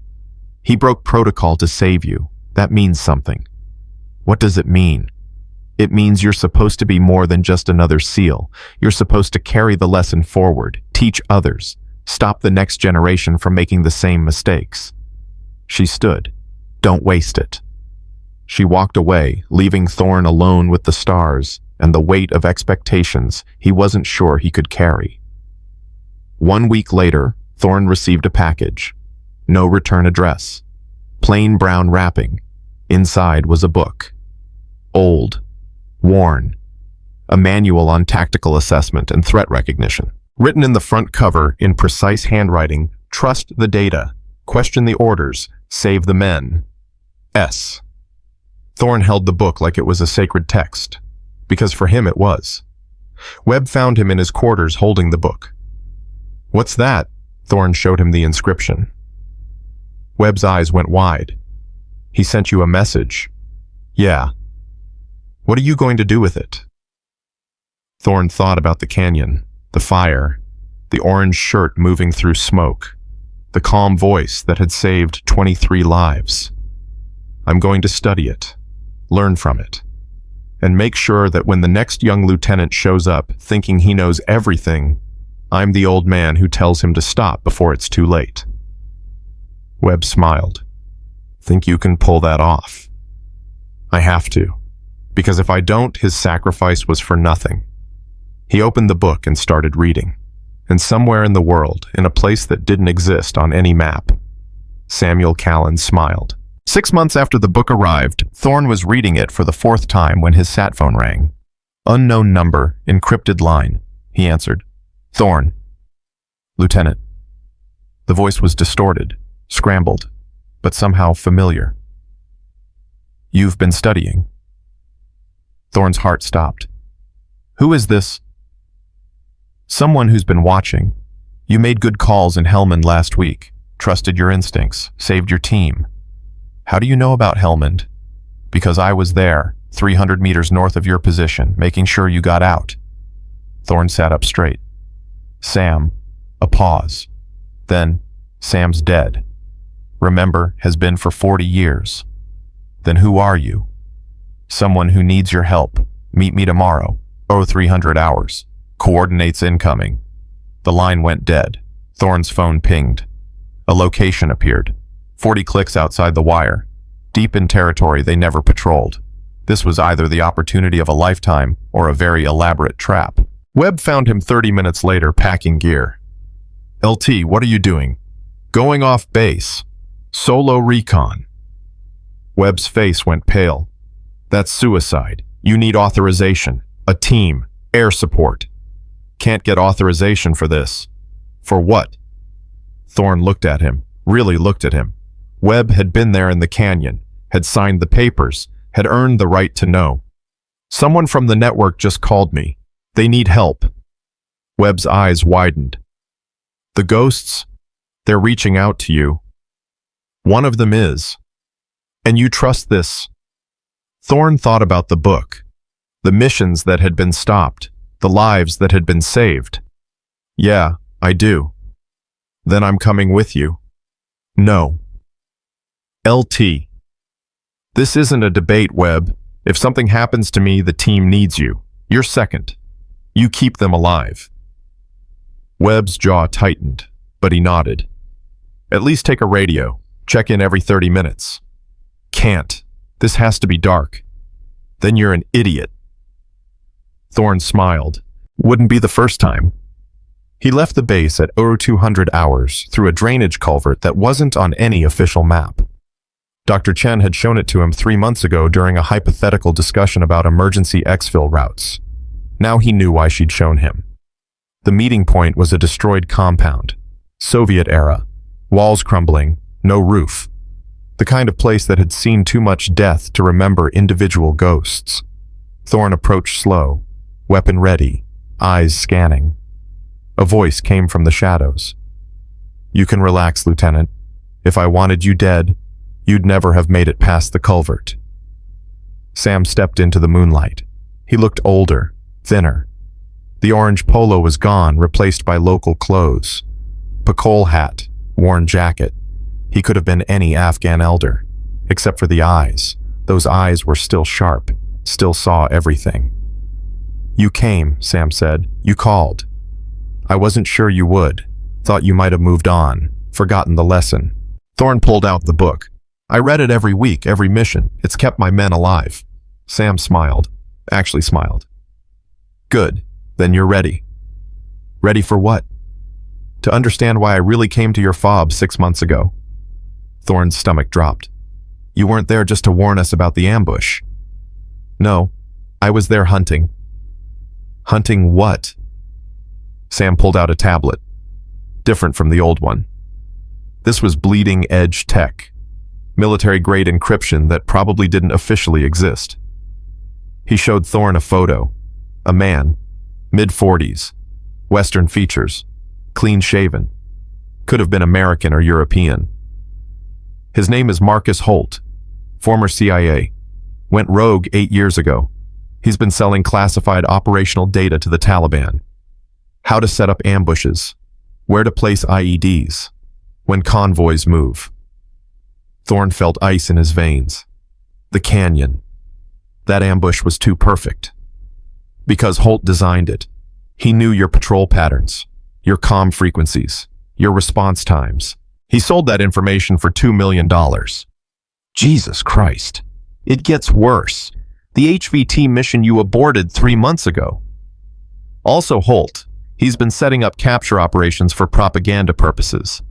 Speaker 3: He broke protocol to save you. That means something. What does it mean? It means you're supposed to be more than just another SEAL. You're supposed to carry the lesson forward, teach others, stop the next generation from making the same mistakes. She stood. Don't waste it. She walked away, leaving Thorne alone with the stars and the weight of expectations he wasn't sure he could carry. 1 week later, Thorne received a package. No return address. Plain brown wrapping. Inside was a book. Old. Worn. A manual on tactical assessment and threat recognition. Written in the front cover in precise handwriting, trust the data, question the orders, save the men. S. Thorne held the book like it was a sacred text, because for him it was. Webb found him in his quarters holding the book. What's that? Thorne showed him the inscription. Webb's eyes went wide. He sent you a message. Yeah. What are you going to do with it? Thorne thought about the canyon, the fire, the orange shirt moving through smoke, the calm voice that had saved 23 lives. I'm going to study it, learn from it, and make sure that when the next young lieutenant shows up thinking he knows everything, I'm the old man who tells him to stop before it's too late. Webb smiled. Think you can pull that off? I have to, because if I don't, his sacrifice was for nothing. He opened the book and started reading. And somewhere in the world, in a place that didn't exist on any map, Samuel Callen smiled. 6 months after the book arrived, Thorne was reading it for the 4th time when his sat phone rang. Unknown number, encrypted line, he answered. Thorne. Lieutenant. The voice was distorted, scrambled, but somehow familiar. You've been studying. Thorne's heart stopped. Who is this? Someone who's been watching. You made good calls in Helmand last week, trusted your instincts, saved your team. How do you know about Helmand? Because I was there, 300 meters north of your position, making sure you got out. Thorne sat up straight. Sam. A pause. Then, Sam's dead. Remember, has been for 40 years. Then who are you? Someone who needs your help. Meet me tomorrow. 0300 hours. Coordinates incoming. The line went dead. Thorne's phone pinged. A location appeared. 40 clicks outside the wire. Deep in territory they never patrolled. This was either the opportunity of a lifetime or a very elaborate trap. Webb found him 30 minutes later packing gear. LT, what are you doing? Going off base. Solo recon. Webb's face went pale. That's suicide. You need authorization. A team. Air support. Can't get authorization for this. For what? Thorne looked at him, really looked at him. Webb had been there in the canyon, had signed the papers, had earned the right to know. Someone from the network just called me. They need help. Webb's eyes widened. The ghosts? They're reaching out to you. One of them is. And you trust this? Thorne thought about the book, the missions that had been stopped, the lives that had been saved. Yeah, I do. Then I'm coming with you. No. LT. This isn't a debate, Webb. If something happens to me, the team needs you. You're second. You keep them alive. Webb's jaw tightened, but he nodded. At least take a radio. Check in every 30 minutes. Can't. This has to be dark. Then you're an idiot. Thorne smiled. Wouldn't be the first time. He left the base at 0200 hours through a drainage culvert that wasn't on any official map. Dr. Chen had shown it to him 3 months ago during a hypothetical discussion about emergency exfil routes. Now he knew why she'd shown him. The meeting point was a destroyed compound. Soviet era. Walls crumbling, no roof. The kind of place that had seen too much death to remember individual ghosts. Thorne approached slow, weapon ready, eyes scanning. A voice came from the shadows. "You can relax, Lieutenant. If I wanted you dead, you'd never have made it past the culvert." Sam stepped into the moonlight. He looked older, thinner. The orange polo was gone, replaced by local clothes. Pakol hat, worn jacket. He could have been any Afghan elder, except for the eyes. Those eyes were still sharp, still saw everything. "You came," Sam said. "You called. I wasn't sure you would. Thought you might have moved on, forgotten the lesson." Thorne pulled out the book. "I read it every week, every mission. It's kept my men alive." Sam smiled. Actually smiled. "Good. Then you're ready." "Ready for what?" "To understand why I really came to your fob 6 months ago." Thorne's stomach dropped. "You weren't there just to warn us about the ambush." "No. I was there hunting." "Hunting what?" Sam pulled out a tablet. Different from the old one. This was bleeding-edge tech. Military-grade encryption that probably didn't officially exist. He showed Thorne a photo. A man. Mid-40s. Western features. Clean-shaven. Could have been American or European. His name is Marcus Holt. Former CIA. Went rogue 8 years ago. He's been selling classified operational data to the Taliban. How to set up ambushes. Where to place IEDs. When convoys move. Thorne felt ice in his veins. The canyon. That ambush was too perfect. Because Holt designed it. He knew your patrol patterns, your comm frequencies, your response times. He sold that information for $2 million. Jesus Christ. It gets worse. The HVT mission you aborted 3 months ago. Also Holt. He's been setting up capture operations for propaganda purposes.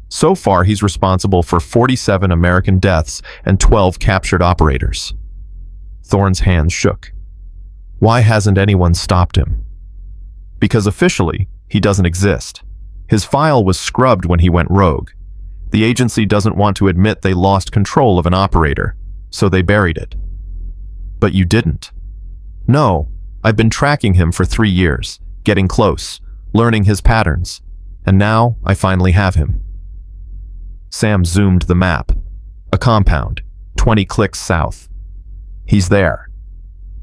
Speaker 3: So far, he's responsible for 47 American deaths and 12 captured operators. Thorne's hands shook. Why hasn't anyone stopped him? Because officially, he doesn't exist. His file was scrubbed when he went rogue. The agency doesn't want to admit they lost control of an operator, so they buried it. But you didn't. No, I've been tracking him for 3 years, getting close, learning his patterns, and now I finally have him. Sam zoomed the map. A compound, 20 clicks south. He's there.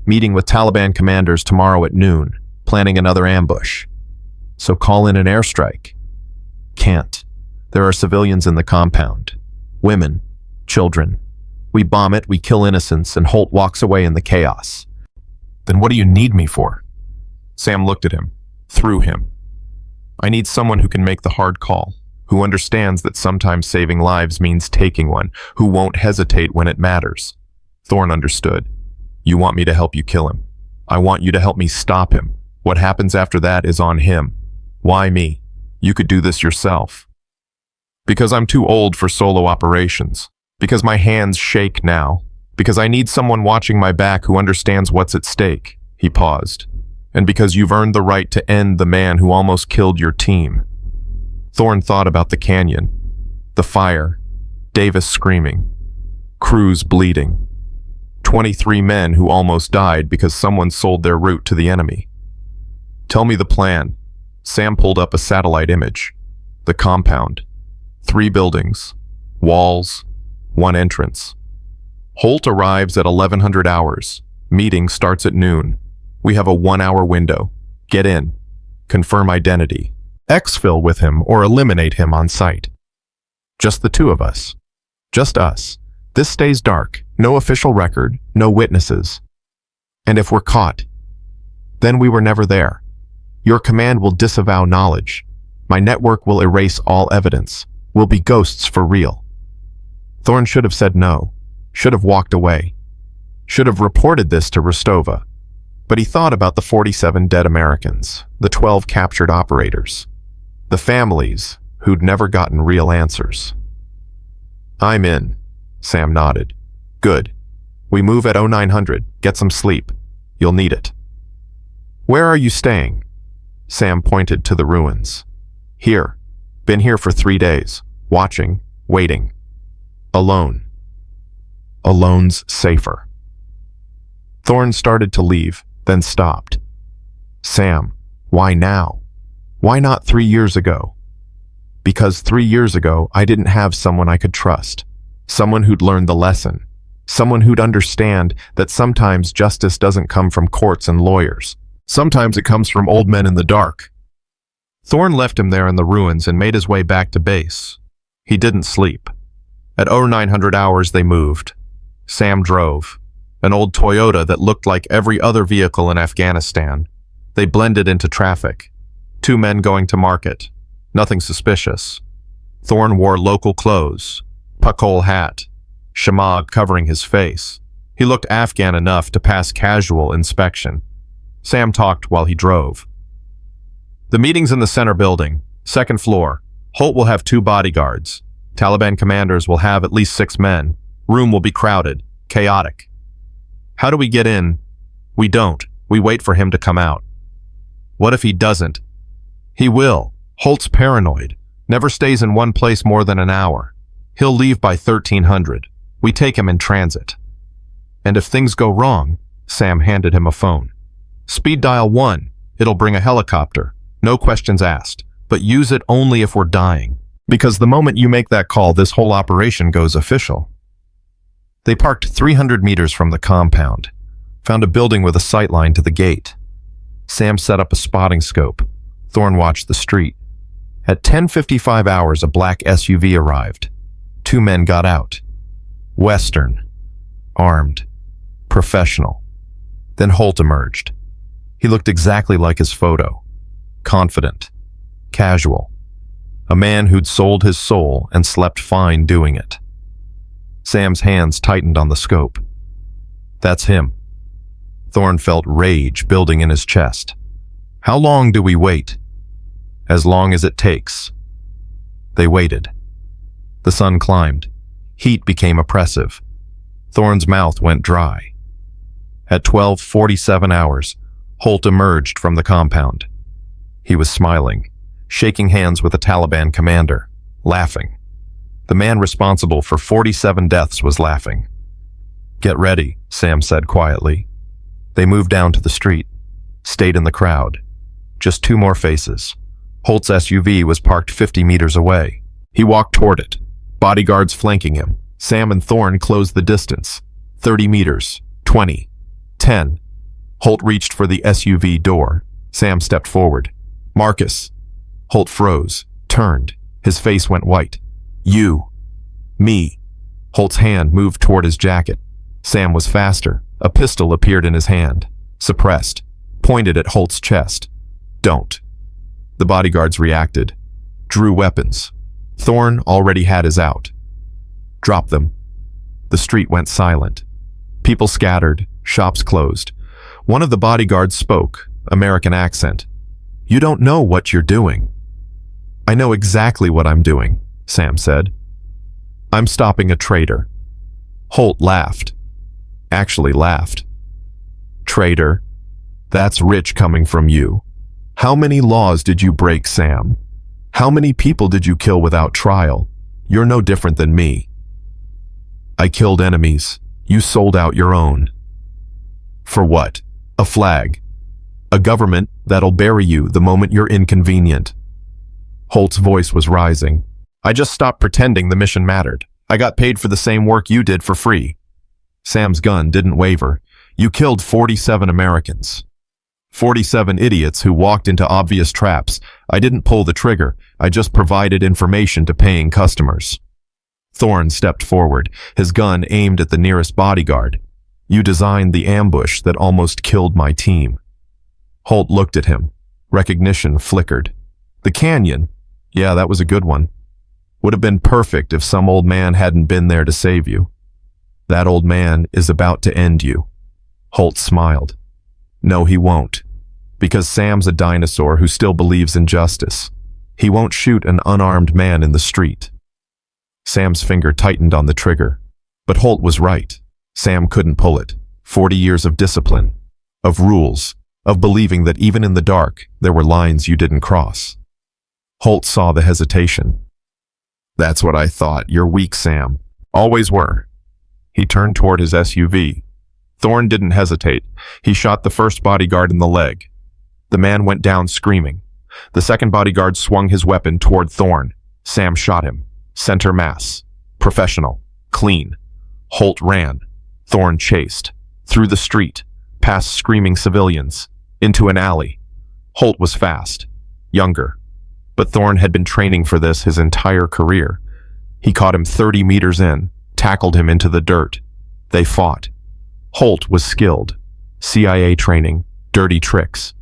Speaker 3: Meeting with Taliban commanders tomorrow at noon, planning another ambush. So call in an airstrike. Can't. There are civilians in the compound. Women, children. We bomb it, we kill innocents, and Holt walks away in the chaos. Then what do you need me for? Sam looked at him, through him. I need someone who can make the hard call, who understands that sometimes saving lives means taking one, who won't hesitate when it matters. Thorne understood. You want me to help you kill him. I want you to help me stop him. What happens after that is on him. Why me? You could do this yourself. Because I'm too old for solo operations. Because my hands shake now. Because I need someone watching my back who understands what's at stake. He paused. And because you've earned the right to end the man who almost killed your team. Thorne thought about the canyon. The fire. Davis screaming. Cruz bleeding. 23 men who almost died because someone sold their route to the enemy. Tell me the plan. Sam pulled up a satellite image. The compound. 3 buildings. Walls. 1 entrance. Holt arrives at 1100 hours. Meeting starts at noon. We have a 1-hour window. Get in. Confirm identity. Exfil with him or eliminate him on site. Just the 2 of us. Just us. This stays dark. No official record. No witnesses. And if we're caught, then we were never there. Your command will disavow knowledge. My network will erase all evidence. We'll be ghosts for real. Thorne should have said no. Should have walked away. Should have reported this to Rostova. But he thought about the 47 dead Americans, the 12 captured operators, the families who'd never gotten real answers. I'm in, Sam nodded. Good. We move at 0900. Get some sleep. You'll need it. Where are you staying? Sam pointed to the ruins. Here. Been here for 3 days. Watching. Waiting. Alone. Alone's safer. Thorne started to leave, then stopped. Sam, Why now? Why not 3 years ago? Because 3 years ago, I didn't have someone I could trust. Someone who'd learned the lesson. Someone who'd understand that sometimes justice doesn't come from courts and lawyers. Sometimes it comes from old men in the dark. Thorne left him there in the ruins and made his way back to base. He didn't sleep. At 0900 hours, they moved. Sam drove. An old Toyota that looked like every other vehicle in Afghanistan. They blended into traffic. 2 men going to market. Nothing suspicious. Thorne wore local clothes. Puckhole hat. Shamag covering his face. He looked Afghan enough to pass casual inspection. Sam talked while he drove. The meeting's in the center building, 2nd floor. Holt will have 2 bodyguards. Taliban commanders will have at least 6 men. Room will be crowded, chaotic. How do we get in? We don't. We wait for him to come out. What if he doesn't? He will. Holt's paranoid. Never stays in one place more than an hour. He'll leave by 1300. We take him in transit. And if things go wrong, Sam handed him a phone. Speed dial 1. It'll bring a helicopter. No questions asked. But use it only if we're dying. Because the moment you make that call, this whole operation goes official. They parked 300 meters from the compound. Found a building with a sight line to the gate. Sam set up a spotting scope. Thorne watched the street. At 10:55 hours, a black SUV arrived. 2 men got out. Western. Armed. Professional. Then Holt emerged. He looked exactly like his photo. Confident. Casual. A man who'd sold his soul and slept fine doing it. Sam's hands tightened on the scope. That's him. Thorne felt rage building in his chest. How long do we wait? As long as it takes. They waited. The sun climbed. Heat became oppressive. Thorne's mouth went dry. At 12:47 hours, Holt emerged from the compound. He was smiling, shaking hands with a Taliban commander, laughing. The man responsible for 47 deaths was laughing. Get ready, Sam said quietly. They moved down to the street, stayed in the crowd. Just 2 more faces. Holt's SUV was parked 50 meters away. He walked toward it, bodyguards flanking him. Sam and Thorne closed the distance. 30 meters, 20, 10. Holt reached for the SUV door. Sam stepped forward. Marcus. Holt froze, turned. His face went white. You. Me. Holt's hand moved toward his jacket. Sam was faster. A pistol appeared in his hand. Suppressed. Pointed at Holt's chest. Don't. The bodyguards reacted. Drew weapons. Thorne already had his out. Drop them. The street went silent. People scattered. Shops closed. One of the bodyguards spoke, American accent. You don't know what you're doing. I know exactly what I'm doing, Sam said. I'm stopping a traitor. Holt laughed. Actually laughed. Traitor? That's rich coming from you. How many laws did you break, Sam? How many people did you kill without trial? You're no different than me. I killed enemies. You sold out your own. For what? A flag. A government that'll bury you the moment you're inconvenient. Holt's voice was rising. I just stopped pretending the mission mattered. I got paid for the same work you did for free. Sam's gun didn't waver. You killed 47 Americans. 47 idiots who walked into obvious traps. I didn't pull the trigger. I just provided information to paying customers. Thorne stepped forward, his gun aimed at the nearest bodyguard. You designed the ambush that almost killed my team. Holt looked at him. Recognition flickered. The canyon? Yeah, that was a good one. Would have been perfect if some old man hadn't been there to save you. That old man is about to end you. Holt smiled. No, he won't. Because Sam's a dinosaur who still believes in justice. He won't shoot an unarmed man in the street. Sam's finger tightened on the trigger. But Holt was right. Sam couldn't pull it. 40 years of discipline, of rules, of believing that even in the dark, there were lines you didn't cross. Holt saw the hesitation. That's what I thought. You're weak, Sam. Always were. He turned toward his SUV. Thorne didn't hesitate. He shot the first bodyguard in the leg. The man went down screaming. The second bodyguard swung his weapon toward Thorne. Sam shot him. Center mass. Professional. Clean. Holt ran. Thorne chased. Through the street. Past screaming civilians. Into an alley. Holt was fast. Younger. But Thorne had been training for this his entire career. He caught him 30 meters in. Tackled him into the dirt. They fought. Holt was skilled. CIA training. Dirty tricks.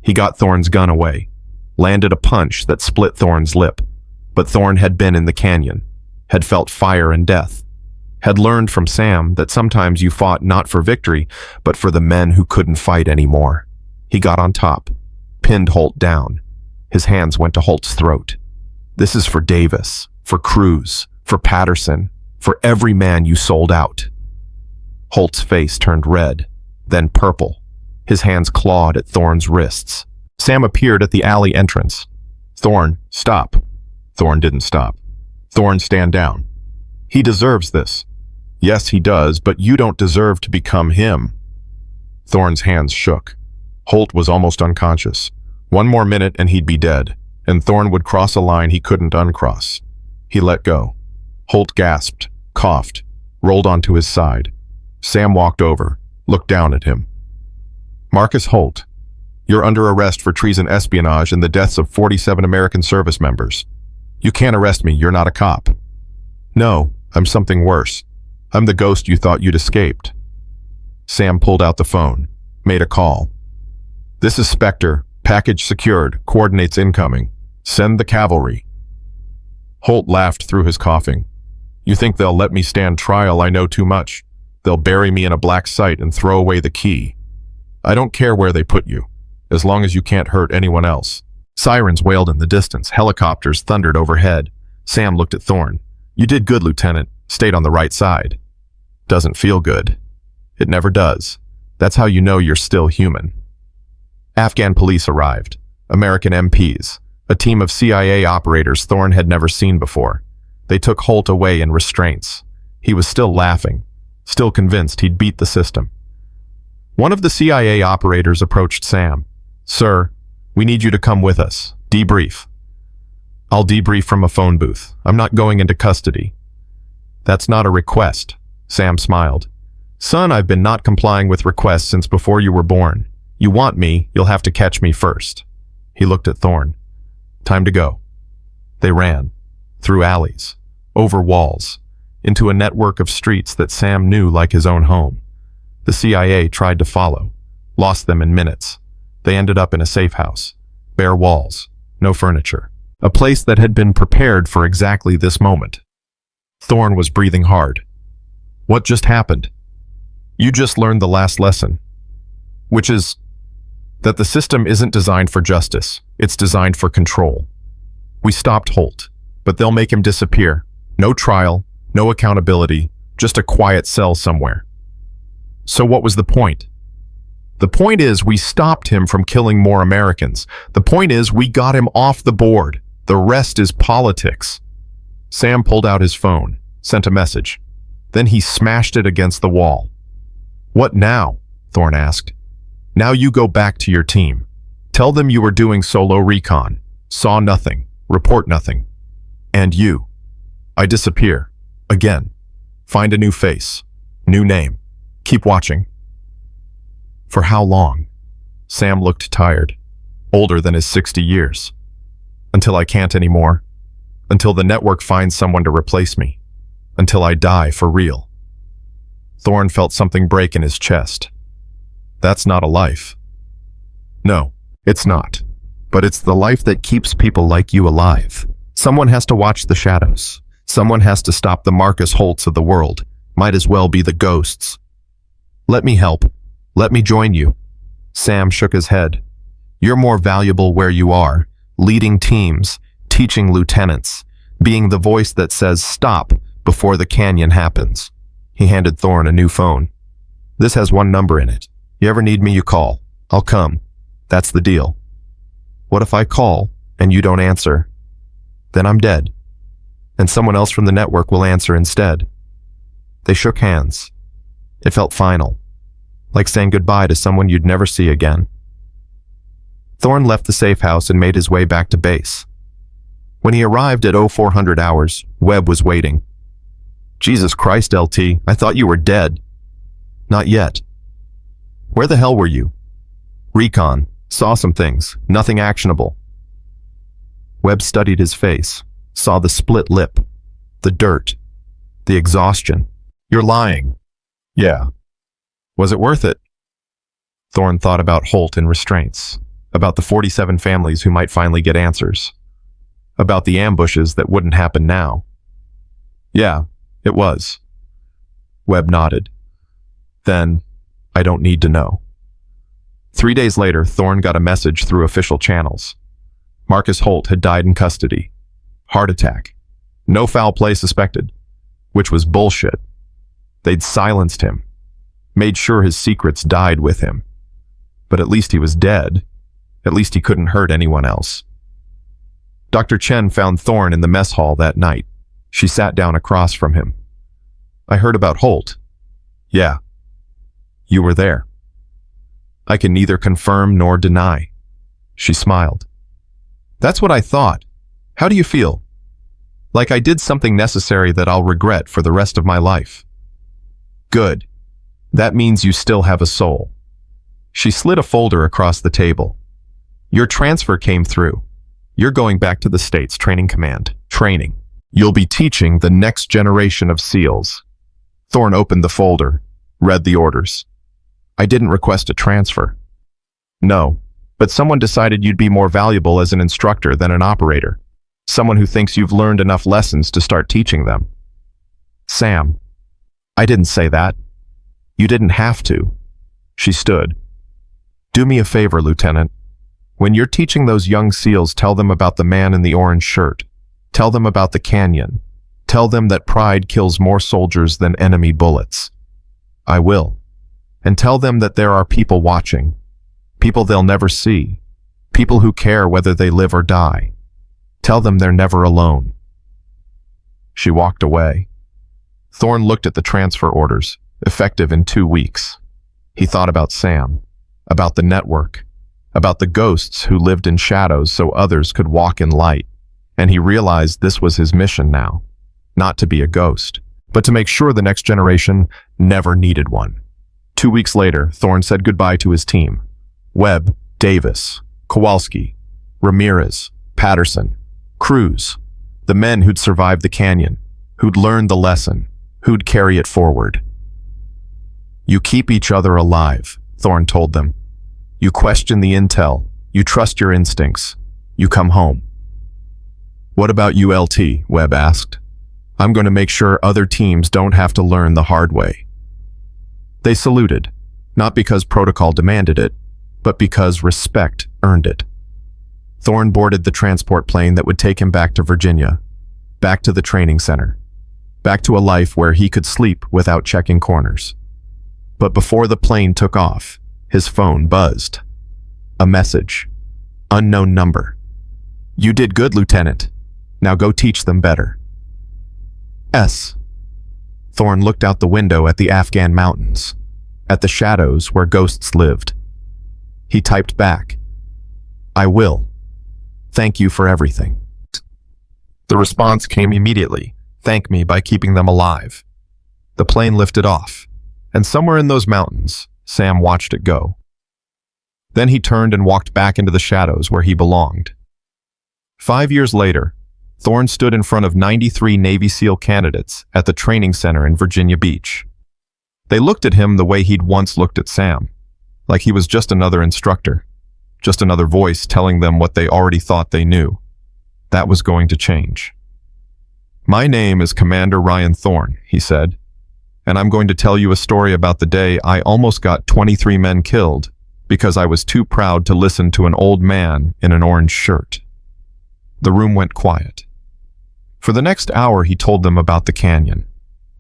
Speaker 3: He got Thorne's gun away. Landed a punch that split Thorne's lip. But Thorne had been in the canyon. Had felt fire and death. Had learned from Sam that sometimes you fought not for victory, but for the men who couldn't fight anymore. He got on top. Pinned Holt down. His hands went to Holt's throat. This is for Davis. For Cruz. For Patterson. For every man you sold out. Holt's face turned red. Then purple. His hands clawed at Thorne's wrists. Sam appeared at the alley entrance. Thorne, stop. Thorne didn't stop. Thorne, stand down. He deserves this. Yes, he does, but you don't deserve to become him. Thorne's hands shook. Holt was almost unconscious. One more minute and he'd be dead, and Thorne would cross a line he couldn't uncross. He let go. Holt gasped, coughed, rolled onto his side. Sam walked over, looked down at him. Marcus Holt, you're under arrest for treason, espionage, and the deaths of 47 American service members. You can't arrest me, you're not a cop. No, I'm something worse. I'm the ghost you thought you'd escaped. Sam pulled out the phone, made a call. This is Specter, package secured, coordinates incoming. Send the cavalry. Holt laughed through his coughing. You think they'll let me stand trial? I know too much. They'll bury me in a black site and throw away the key. I don't care where they put you, as long as you can't hurt anyone else. Sirens wailed in the distance. Helicopters thundered overhead. Sam looked at Thorne. You did good, Lieutenant. Stayed on the right side. Doesn't feel good. It never does. That's how you know you're still human. Afghan police arrived. American MPs. A team of CIA operators Thorne had never seen before. They took Holt away in restraints. He was still laughing. Still convinced he'd beat the system. One of the CIA operators approached Sam. Sir, we need you to come with us. Debrief. I'll debrief from a phone booth. I'm not going into custody. That's not a request. Sam smiled. Son, I've been not complying with requests since before you were born. You want me, you'll have to catch me first. He looked at Thorne. Time to go. They ran. Through alleys. Over walls. Into a network of streets that Sam knew like his own home. The CIA tried to follow. Lost them in minutes. They ended up in a safe house. Bare walls. No furniture. A place that had been prepared for exactly this moment. Thorne was breathing hard. What just happened? You just learned the last lesson. Which is that the system isn't designed for justice. It's designed for control. We stopped Holt, but they'll make him disappear. No trial, no accountability, just a quiet cell somewhere. So what was the point? The point is we stopped him from killing more Americans. The point is we got him off the board. The rest is politics. Sam pulled out his phone, sent a message. Then he smashed it against the wall. What now? Thorne asked. Now you go back to your team. Tell them you were doing solo recon. Saw nothing. Report nothing. And you. I disappear. Again. Find a new face. New name. Keep watching. For how long? Sam looked tired. Older than his 60 years. Until I can't anymore. Until the network finds someone to replace me. Until I die for real. Thorne felt something break in his chest. That's not a life. No, it's not. But it's the life that keeps people like you alive. Someone has to watch the shadows. Someone has to stop the Marcus Holts of the world. Might as well be the ghosts. Let me help. Let me join you. Sam shook his head. You're more valuable where you are, leading teams, teaching lieutenants, being the voice that says stop before the canyon happens. He handed Thorne a new phone. This has one number in it. You ever need me, you call. I'll come. That's the deal. What if I call and you don't answer? Then I'm dead. And someone else from the network will answer instead. They shook hands. It felt final. Like saying goodbye to someone you'd never see again. Thorn left the safe house and made his way back to base. When he arrived at 0400 hours, Webb was waiting. Jesus Christ, LT, I thought you were dead. Not yet. Where the hell were you? Recon. Saw some things. Nothing actionable. Webb studied his face, saw the split lip, the dirt, the exhaustion. You're lying. Yeah. Was it worth it? Thorn thought about Holt and restraints, about the 47 families who might finally get answers, about the ambushes that wouldn't happen now. Yeah, it was. Webb nodded. Then, I don't need to know. 3 days later, Thorn got a message through official channels. Marcus Holt had died in custody. Heart attack. No foul play suspected. Which was bullshit. They'd silenced him. Made sure his secrets died with him. But at least he was dead. At least he couldn't hurt anyone else. Dr. Chen found Thorn in the mess hall that night. She sat down across from him. I heard about Holt. Yeah. You were there. I can neither confirm nor deny. She smiled. That's what I thought. How do you feel? Like I did something necessary that I'll regret for the rest of my life. Good. That means you still have a soul. She slid a folder across the table. Your transfer came through. You're going back to the States Training Command. Training. You'll be teaching the next generation of SEALs. Thorn opened the folder, read the orders. I didn't request a transfer. No, but someone decided you'd be more valuable as an instructor than an operator. Someone who thinks you've learned enough lessons to start teaching them. Sam. I didn't say that. You didn't have to. She stood. Do me a favor, Lieutenant. When you're teaching those young SEALs, tell them about the man in the orange shirt. Tell them about the canyon. Tell them that pride kills more soldiers than enemy bullets. I will. And tell them that there are people watching. People they'll never see. People who care whether they live or die. Tell them they're never alone. She walked away. Thorn looked at the transfer orders, effective in 2 weeks. He thought about Sam, about the network, about the ghosts who lived in shadows so others could walk in light, and he realized this was his mission now, not to be a ghost, but to make sure the next generation never needed one. 2 weeks later, Thorn said goodbye to his team. Webb, Davis, Kowalski, Ramirez, Patterson, Cruz, the men who'd survived the canyon, who'd learned the lesson, who'd carry it forward. You keep each other alive, Thorn told them. You question the intel, you trust your instincts, you come home. What about you, LT? Webb asked. I'm going to make sure other teams don't have to learn the hard way. They saluted, not because protocol demanded it, but because respect earned it. Thorn boarded the transport plane that would take him back to Virginia, back to the training center, back to a life where he could sleep without checking corners. But before the plane took off, his phone buzzed. A message. Unknown number. You did good, Lieutenant. Now go teach them better. S. Thorn looked out the window at the Afghan mountains, at the shadows where ghosts lived. He typed back, I will. Thank you for everything. The response came immediately. Thank me by keeping them alive. The plane lifted off, and somewhere in those mountains, Sam watched it go. Then he turned and walked back into the shadows where he belonged. 5 years later, Thorn stood in front of 93 Navy SEAL candidates at the training center in Virginia Beach. They looked at him the way he'd once looked at Sam, like he was just another instructor, just another voice telling them what they already thought they knew. That was going to change. My name is Commander Ryan Thorn, he said, and I'm going to tell you a story about the day I almost got 23 men killed because I was too proud to listen to an old man in an orange shirt. The room went quiet. For the next hour, he told them about the canyon,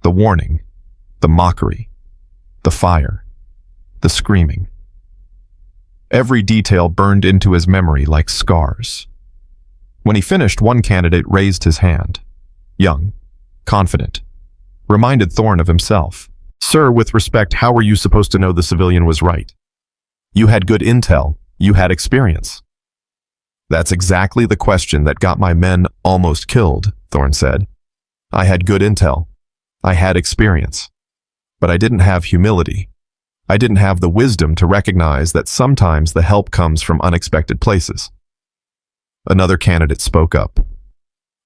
Speaker 3: the warning, the mockery, the fire, the screaming. Every detail burned into his memory like scars. When he finished, one candidate raised his hand. Young, confident, reminded Thorn of himself. Sir, with respect, how were you supposed to know the civilian was right? You had good intel. You had experience. That's exactly the question that got my men almost killed, Thorne said. I had good intel. I had experience. But I didn't have humility. I didn't have the wisdom to recognize that sometimes the help comes from unexpected places. Another candidate spoke up.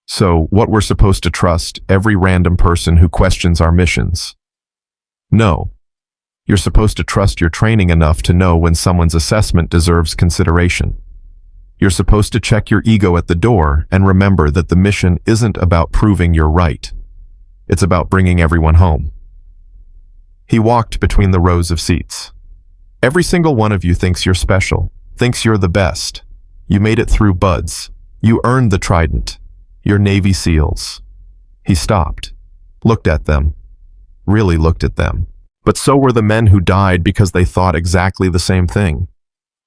Speaker 3: So, what we're supposed to trust every random person who questions our missions? No. You're supposed to trust your training enough to know when someone's assessment deserves consideration. You're supposed to check your ego at the door and remember that the mission isn't about proving you're right. It's about bringing everyone home. He walked between the rows of seats. Every single one of you thinks you're special, thinks you're the best. You made it through buds. You earned the trident. You're Navy SEALs. He stopped, looked at them, really looked at them. But so were the men who died because they thought exactly the same thing.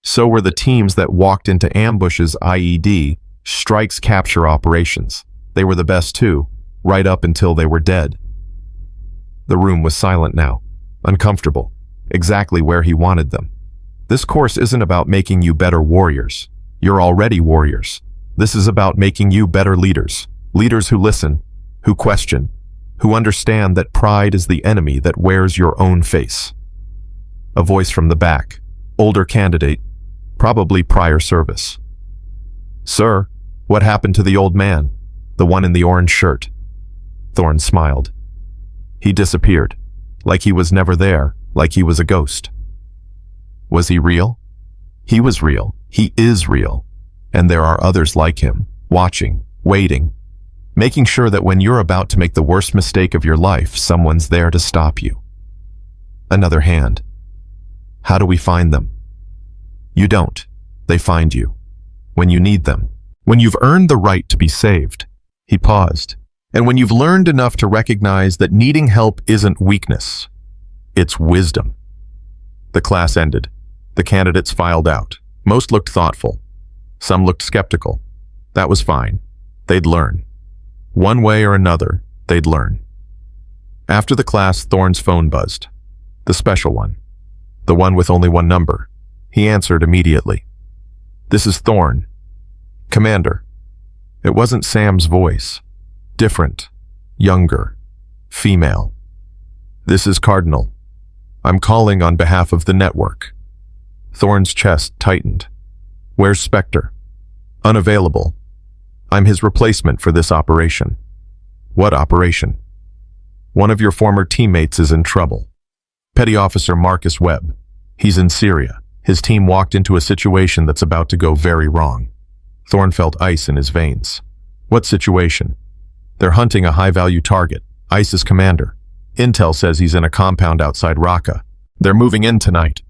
Speaker 3: So were the teams that walked into ambushes, IED, strikes capture operations. They were the best too, right up until they were dead. The room was silent now, uncomfortable, exactly where he wanted them. This course isn't about making you better warriors. You're already warriors. This is about making you better leaders. Leaders who listen, who question, who understand that pride is the enemy that wears your own face. A voice from the back, older candidate, probably prior service. Sir, what happened to the old man, the one in the orange shirt? Thorne smiled. He disappeared, like he was never there, like he was a ghost. Was he real? He was real. He is real. And there are others like him, watching, waiting, making sure that when you're about to make the worst mistake of your life, someone's there to stop you. Another hand. How do we find them? You don't. They find you. When you need them. When you've earned the right to be saved. He paused. And when you've learned enough to recognize that needing help isn't weakness, it's wisdom. The class ended. The candidates filed out. Most looked thoughtful. Some looked skeptical. That was fine. They'd learn. One way or another, they'd learn. After the class, Thorne's phone buzzed. The special one. The one with only one number. He answered immediately. This is Thorne. Commander. It wasn't Sam's voice. Different. Younger. Female. This is Cardinal. I'm calling on behalf of the network. Thorne's chest tightened. Where's Specter? Unavailable. I'm his replacement for this operation. What operation? One of your former teammates is in trouble. Petty Officer Marcus Webb. He's in Syria. His team walked into a situation that's about to go very wrong. Thorne felt ice in his veins. What situation? They're hunting a high-value target, ISIS commander. Intel says he's in a compound outside Raqqa. They're moving in tonight.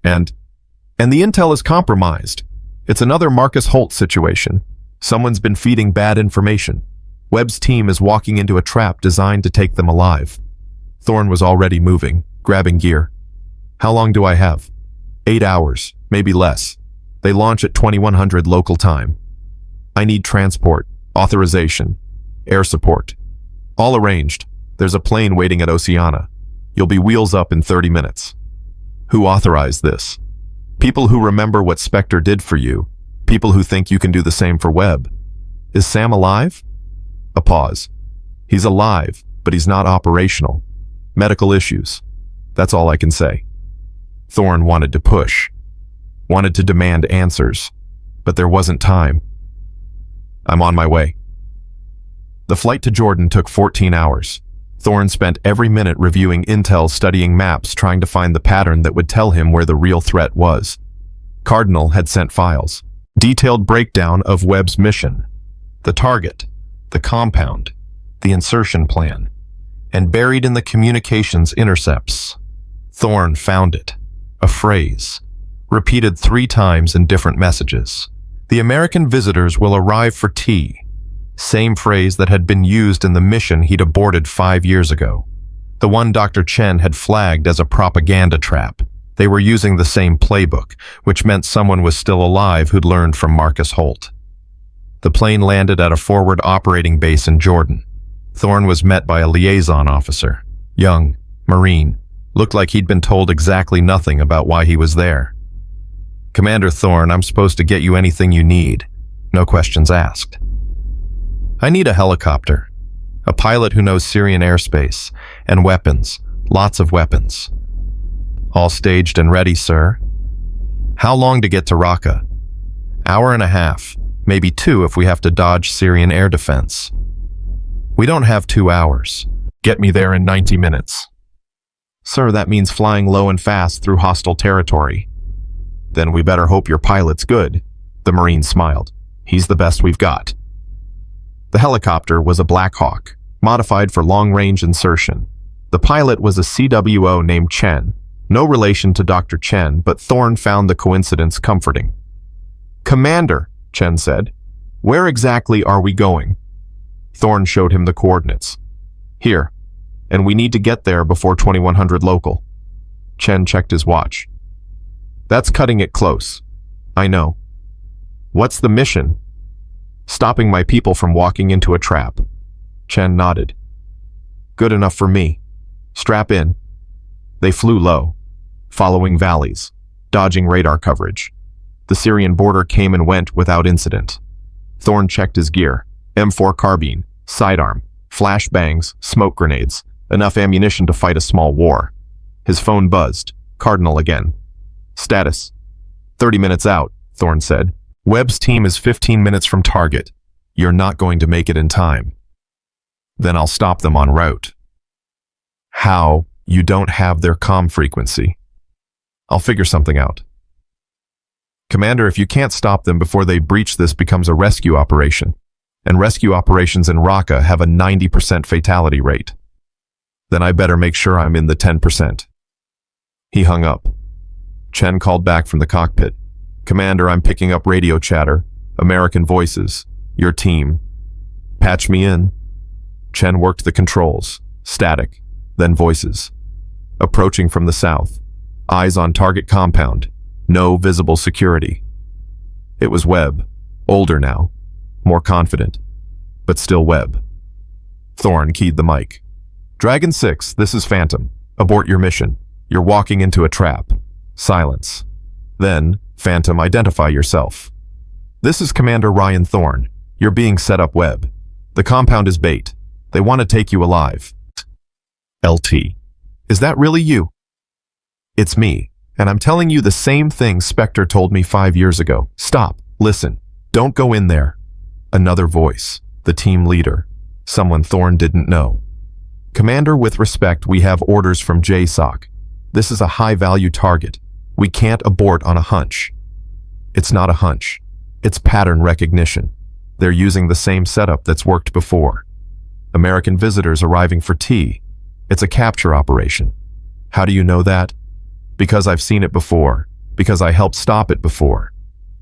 Speaker 3: And the intel is compromised. It's another Marcus Holt situation. Someone's been feeding bad information. Webb's team is walking into a trap designed to take them alive. Thorne was already moving, grabbing gear. How long do I have? 8 hours, maybe less. They launch at 2100 local time. I need transport, authorization, air support. All arranged. There's a plane waiting at Oceana. You'll be wheels up in 30 minutes. Who authorized this? People who remember what Specter did for you. People who think you can do the same for Webb. Is Sam alive? A pause. He's alive, but he's not operational. Medical issues. That's all I can say. Thorne wanted to push. Wanted to demand answers. But there wasn't time. I'm on my way. The flight to Jordan took 14 hours. Thorne spent every minute reviewing intel, studying maps, trying to find the pattern that would tell him where the real threat was. Cardinal had sent files. Detailed breakdown of Webb's mission. The target. The compound. The insertion plan. And buried in the communications intercepts. Thorne found it. A phrase. Repeated 3 times in different messages. The American visitors will arrive for tea. Same phrase that had been used in the mission he'd aborted 5 years ago. The one Dr. Chen had flagged as a propaganda trap. They were using the same playbook, which meant someone was still alive who'd learned from Marcus Holt. The plane landed at a forward operating base in Jordan. Thorne was met by a liaison officer. Young, Marine. Looked like he'd been told exactly nothing about why he was there. Commander Thorne, I'm supposed to get you anything you need. No questions asked. I need a helicopter. A pilot who knows Syrian airspace. And weapons. Lots of weapons. All staged and ready, sir. How long to get to Raqqa? Hour and a half. Maybe 2 if we have to dodge Syrian air defense. We don't have 2 hours. Get me there in 90 minutes. Sir, that means flying low and fast through hostile territory. Then we better hope your pilot's good. The Marine smiled. He's the best we've got. The helicopter was a Black Hawk, modified for long-range insertion. The pilot was a CWO named Chen. No relation to Dr. Chen, but Thorne found the coincidence comforting. Commander, Chen said, where exactly are we going? Thorne showed him the coordinates. Here, and we need to get there before 2100 local. Chen checked his watch. That's cutting it close. I know. What's the mission? Stopping my people from walking into a trap. Chen nodded. Good enough for me. Strap in. They flew low, following valleys, dodging radar coverage. The Syrian border came and went without incident. Thorne checked his gear. M4 carbine, sidearm, flashbangs, smoke grenades, enough ammunition to fight a small war. His phone buzzed. Cardinal again. Status. 30 minutes out, Thorne said. Webb's team is 15 minutes from target. You're not going to make it in time. Then I'll stop them en route. How? You don't have their comm frequency. I'll figure something out. Commander, if you can't stop them before they breach, this becomes a rescue operation. And rescue operations in Raqqa have a 90% fatality rate. Then I better make sure I'm in the 10%. He hung up. Chen called back from the cockpit. Commander, I'm picking up radio chatter. American voices. Your team. Patch me in. Chen worked the controls. Static. Then voices. Approaching from the south. Eyes on target compound. No visible security. It was Webb. Older now. More confident. But still Webb. Thorne keyed the mic. Dragon 6, this is Phantom. Abort your mission. You're walking into a trap. Silence. Then, Phantom, identify yourself. This is Commander Ryan Thorne. You're being set up, Webb. The compound is bait. They want to take you alive. LT. Is that really you? It's me, and I'm telling you the same thing Specter told me 5 years ago. Stop. Listen. Don't go in there. Another voice. The team leader. Someone Thorne didn't know. Commander, with respect, we have orders from JSOC. This is a high-value target. We can't abort on a hunch. It's not a hunch. It's pattern recognition. They're using the same setup that's worked before. American visitors arriving for tea. It's a capture operation. How do you know that? Because I've seen it before. Because I helped stop it before.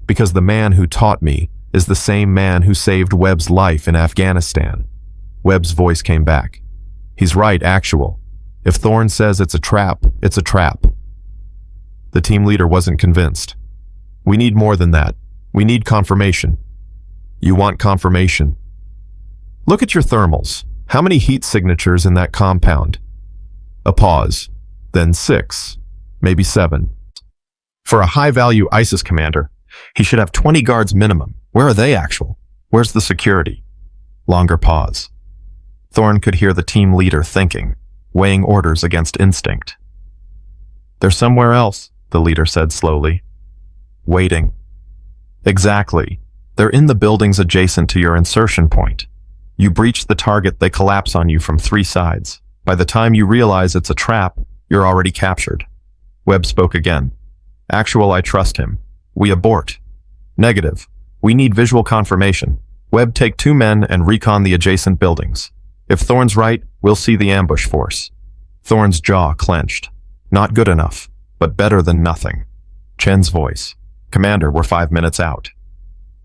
Speaker 3: Because the man who taught me is the same man who saved Webb's life in Afghanistan. Webb's voice came back. He's right, actual. If Thorne says it's a trap, it's a trap. The team leader wasn't convinced. We need more than that. We need confirmation. You want confirmation? Look at your thermals. How many heat signatures in that compound? A pause. Then 6. Maybe 7. For a high-value ISIS commander, he should have 20 guards minimum. Where are they, actual? Where's the security? Longer pause. Thorne could hear the team leader thinking, weighing orders against instinct. They're somewhere else, the leader said slowly. Waiting. Exactly. They're in the buildings adjacent to your insertion point. You breach the target, they collapse on you from 3 sides. By the time you realize it's a trap, you're already captured. Webb spoke again. Actual, I trust him. We abort. Negative. We need visual confirmation. Webb, take 2 men and recon the adjacent buildings. If Thorne's right, we'll see the ambush force. Thorne's jaw clenched. Not good enough, but better than nothing. Chen's voice. Commander, we're 5 minutes out.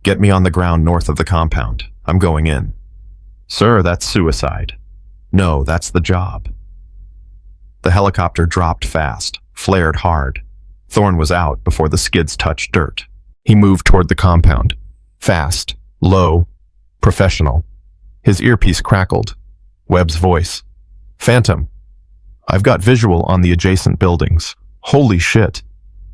Speaker 3: Get me on the ground north of the compound. I'm going in. Sir, that's suicide. No, that's the job. The helicopter dropped fast, flared hard. Thorne was out before the skids touched dirt. He moved toward the compound. Fast, low, professional. His earpiece crackled. Webb's voice. Phantom. I've got visual on the adjacent buildings. Holy shit.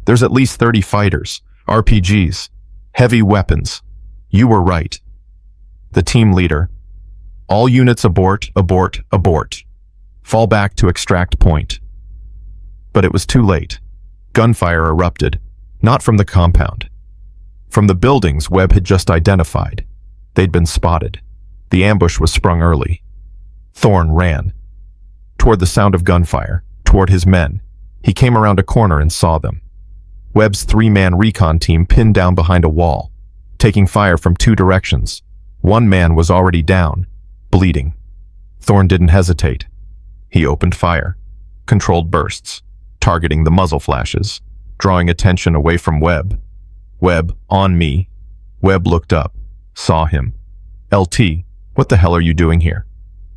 Speaker 3: There's at least 30 fighters, RPGs, heavy weapons. You were right. The team leader. All units abort, abort, abort. Fall back to extract point. But it was too late. Gunfire erupted, not from the compound. From the buildings Webb had just identified. They'd been spotted. The ambush was sprung early. Thorne ran. Toward the sound of gunfire, toward his men. He came around a corner and saw them. Webb's three-man recon team pinned down behind a wall, taking fire from two directions. One man was already down, bleeding. Thorne didn't hesitate. He opened fire, controlled bursts, targeting the muzzle flashes, drawing attention away from Webb. Webb, on me. Webb looked up, saw him. LT, what the hell are you doing here?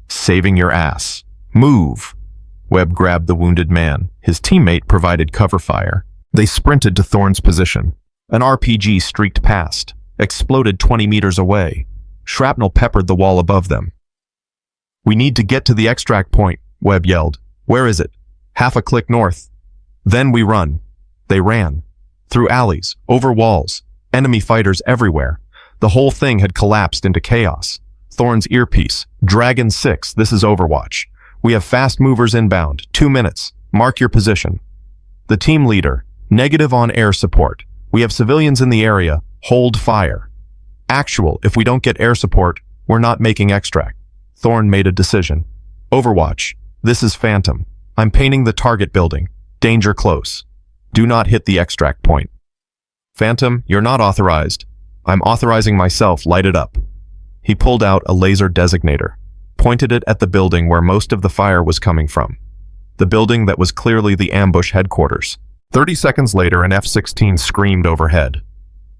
Speaker 3: Saving your ass. Move! Webb grabbed the wounded man. His teammate provided cover fire. They sprinted to Thorne's position. An RPG streaked past, exploded 20 meters away. Shrapnel peppered the wall above them. We need to get to the extract point, Webb yelled. Where is it? Half a click north. Then we run. They ran. Through alleys, over walls, enemy fighters everywhere. The whole thing had collapsed into chaos. Thorne's earpiece. Dragon 6, this is Overwatch. We have fast movers inbound. 2 minutes. Mark your position. The team leader. Negative on air support. We have civilians in the area. Hold fire. Actual, if we don't get air support, we're not making extract. Thorne made a decision. Overwatch. This is Phantom. I'm painting the target building. Danger close. Do not hit the extract point. Phantom, you're not authorized. I'm authorizing myself. Light it up. He pulled out a laser designator, pointed it at the building where most of the fire was coming from. The building that was clearly the ambush headquarters. 30 seconds later, an F-16 screamed overhead.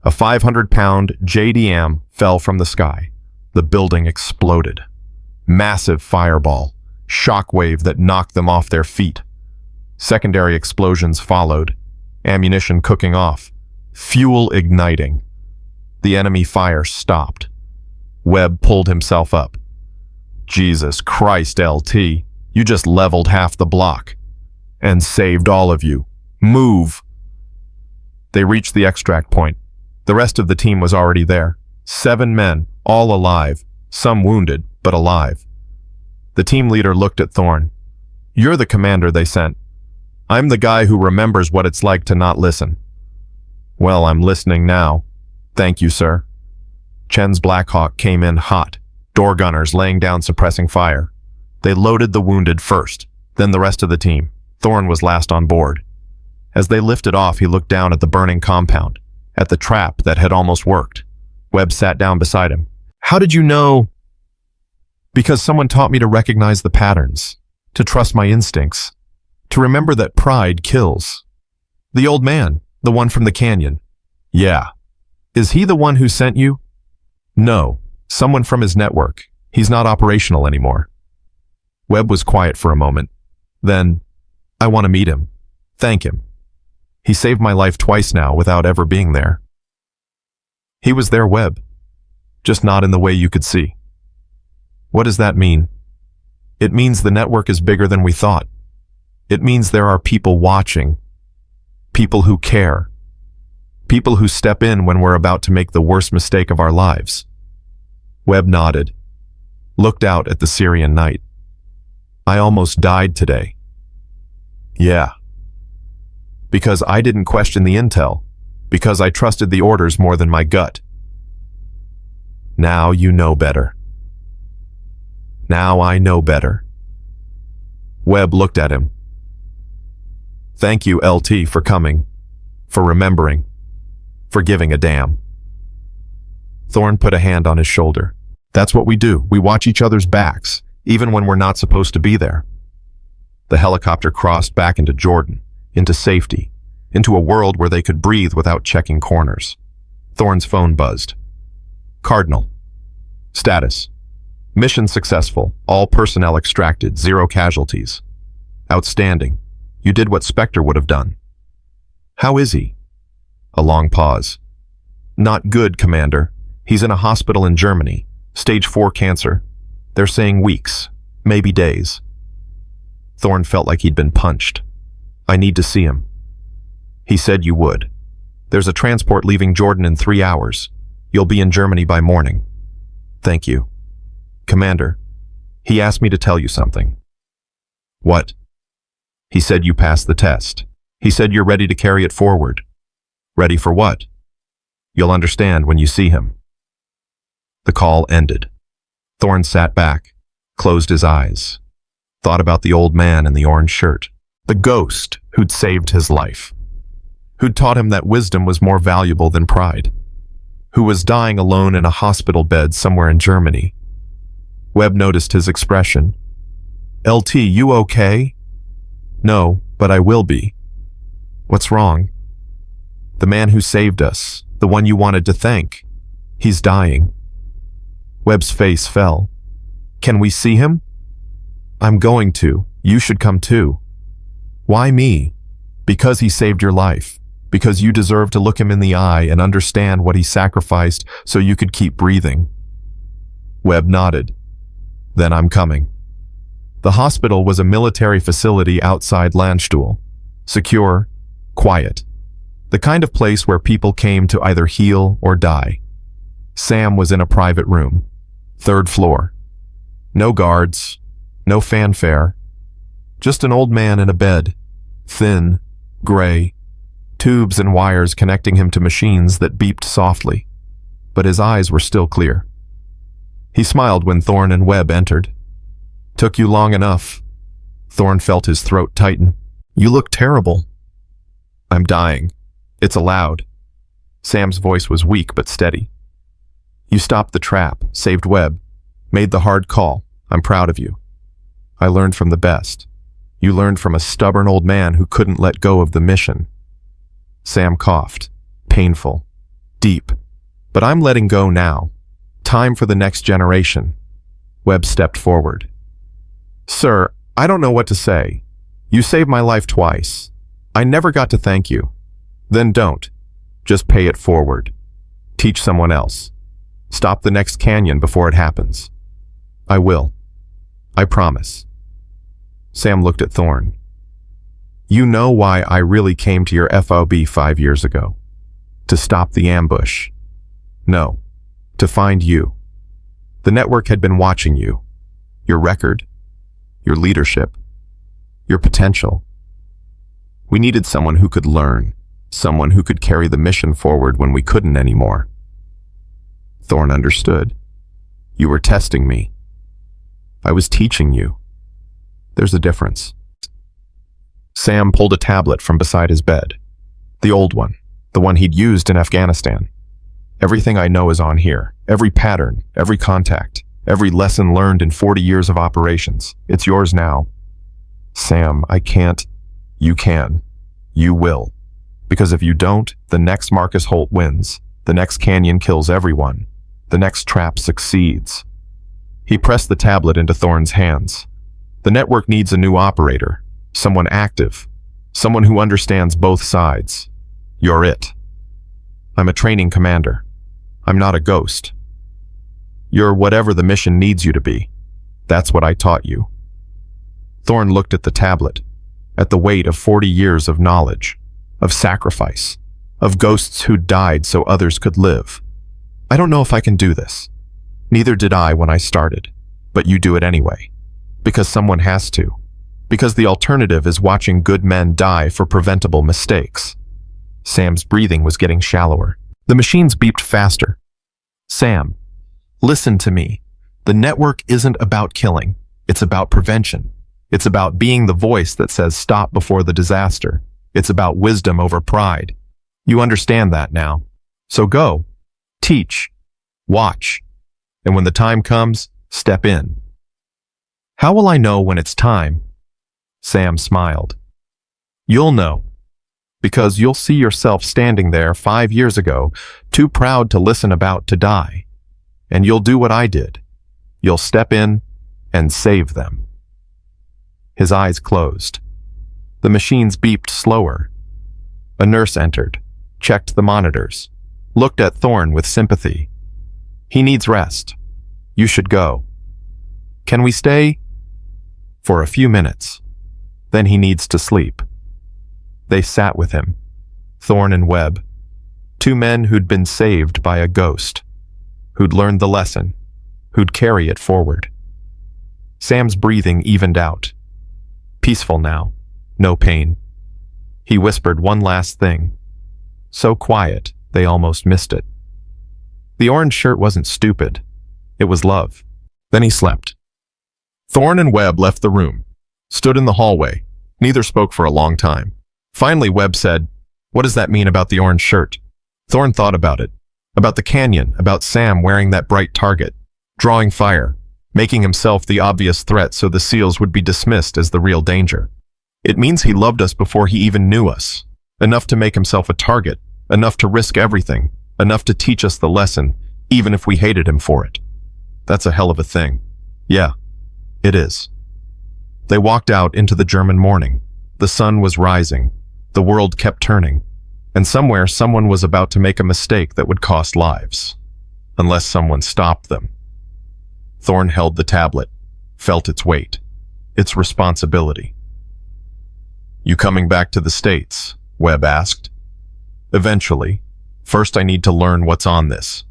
Speaker 3: A 500-pound JDAM fell from the sky. The building exploded. Massive fireball, shockwave that knocked them off their feet. Secondary explosions followed, ammunition cooking off, fuel igniting. The enemy fire stopped. Webb pulled himself up. Jesus Christ, LT, you just leveled half the block. And saved all of you. Move! They reached the extract point. The rest of the team was already there. 7 men, all alive, some wounded, but alive. The team leader looked at Thorne. You're the commander they sent. I'm the guy who remembers what it's like to not listen. Well, I'm listening now. Thank you, sir. Chen's Blackhawk came in hot, door gunners laying down suppressing fire. They loaded the wounded first, then the rest of the team. Thorne was last on board. As they lifted off, he looked down at the burning compound, at the trap that had almost worked. Webb sat down beside him. How did you know? Because someone taught me to recognize the patterns, to trust my instincts, to remember that pride kills. The old man, the one from the canyon. Yeah. Is he the one who sent you? No, someone from his network. He's not operational anymore. Webb was quiet for a moment. Then, I want to meet him. Thank him. He saved my life twice now without ever being there. He was there, Webb. Just not in the way you could see. What does that mean? It means the network is bigger than we thought. It means there are people watching. People who care. People who step in when we're about to make the worst mistake of our lives. Webb nodded, looked out at the Syrian night. I almost died today. Yeah. Because I didn't question the intel. Because I trusted the orders more than my gut. Now you know better. Now I know better. Webb looked at him. Thank you, LT, for coming, for remembering, for giving a damn. Thorne put a hand on his shoulder. That's what we do. We watch each other's backs, even when we're not supposed to be there. The helicopter crossed back into Jordan, into safety, into a world where they could breathe without checking corners. Thorne's phone buzzed. Cardinal. Status. Mission successful. All personnel extracted. 0 casualties. Outstanding. You did what Specter would have done. How is he? A long pause. Not good, Commander. He's in a hospital in Germany. Stage 4 cancer. They're saying weeks, maybe days. Thorne felt like he'd been punched. I need to see him. He said you would. There's a transport leaving Jordan in 3 hours. You'll be in Germany by morning. Thank you. Commander, he asked me to tell you something. What? He said you passed the test. He said you're ready to carry it forward. Ready for what? You'll understand when you see him. The call ended. Thorn sat back, closed his eyes, thought about the old man in the orange shirt, the ghost who'd saved his life, who'd taught him that wisdom was more valuable than pride, who was dying alone in a hospital bed somewhere in Germany. Webb noticed his expression. LT, you okay? No, but I will be. What's wrong? The man who saved us, the one you wanted to thank, he's dying. Webb's face fell. Can we see him? I'm going to. You should come too. Why me? Because he saved your life. Because you deserve to look him in the eye and understand what he sacrificed so you could keep breathing. Webb nodded. Then I'm coming. The hospital was a military facility outside Landstuhl. Secure, quiet. The kind of place where people came to either heal or die. Sam was in a private room, 3rd floor. No guards, no fanfare. Just an old man in a bed, thin, gray, tubes and wires connecting him to machines that beeped softly, but his eyes were still clear. He smiled when Thorn and Webb entered. Took you long enough. Thorn felt his throat tighten. You look terrible. I'm dying. It's allowed. Sam's voice was weak but steady. You stopped the trap, saved Webb, made the hard call. I'm proud of you. I learned from the best. You learned from a stubborn old man who couldn't let go of the mission. Sam coughed. Painful. Deep. But I'm letting go now. Time for the next generation. Webb stepped forward. Sir, I don't know what to say. You saved my life twice. I never got to thank you. Then don't. Just pay it forward. Teach someone else. Stop the next canyon before it happens. I will. I promise. Sam looked at Thorn. You know why I really came to your FOB 5 years ago. To stop the ambush. No. To find you. The network had been watching you. Your record. Your leadership. Your potential. We needed someone who could learn. Someone who could carry the mission forward when we couldn't anymore. Thorn understood. You were testing me. I was teaching you. There's a difference. Sam pulled a tablet from beside his bed. The old one. The one he'd used in Afghanistan. Everything I know is on here. Every pattern, every contact, every lesson learned in 40 years of operations. It's yours now. Sam, I can't. You can. You will. Because if you don't, the next Marcus Holt wins. The next canyon kills everyone. The next trap succeeds. He pressed the tablet into Thorn's hands. The network needs a new operator. Someone active. Someone who understands both sides. You're it. I'm a training commander. I'm not a ghost. You're whatever the mission needs you to be. That's what I taught you. Thorn looked at the tablet, at the weight of 40 years of knowledge, of sacrifice, of ghosts who died so others could live. I don't know if I can do this. Neither did I when I started, but you do it anyway. Because someone has to. Because the alternative is watching good men die for preventable mistakes. Sam's breathing was getting shallower. The machines beeped faster. Sam, listen to me. The network isn't about killing. It's about prevention. It's about being the voice that says stop before the disaster. It's about wisdom over pride. You understand that now. So go. Teach. Watch. And when the time comes, step in. How will I know when it's time? Sam smiled. You'll know. Because you'll see yourself standing there 5 years ago, too proud to listen about to die. And you'll do what I did. You'll step in and save them. His eyes closed. The machines beeped slower. A nurse entered, checked the monitors, looked at Thorn with sympathy. He needs rest. You should go. Can we stay? For a few minutes. Then he needs to sleep. They sat with him, Thorn and Webb, 2 men who'd been saved by a ghost, who'd learned the lesson, who'd carry it forward. Sam's breathing evened out. Peaceful now, no pain. He whispered one last thing, so quiet they almost missed it. The orange shirt wasn't stupid. It was love. Then he slept. Thorne and Webb left the room, stood in the hallway. Neither spoke for a long time. Finally, Webb said, "What does that mean about the orange shirt?" Thorne thought about it, about the canyon, about Sam wearing that bright target, drawing fire, making himself the obvious threat so the SEALs would be dismissed as the real danger. It means he loved us before he even knew us, enough to make himself a target, enough to risk everything, enough to teach us the lesson, even if we hated him for it. That's a hell of a thing. Yeah, it is. They walked out into the German morning. The sun was rising. The world kept turning. And somewhere someone was about to make a mistake that would cost lives. Unless someone stopped them. Thorne held the tablet, felt its weight, its responsibility. "You coming back to the States?" Webb asked. "Eventually. First I need to learn what's on this.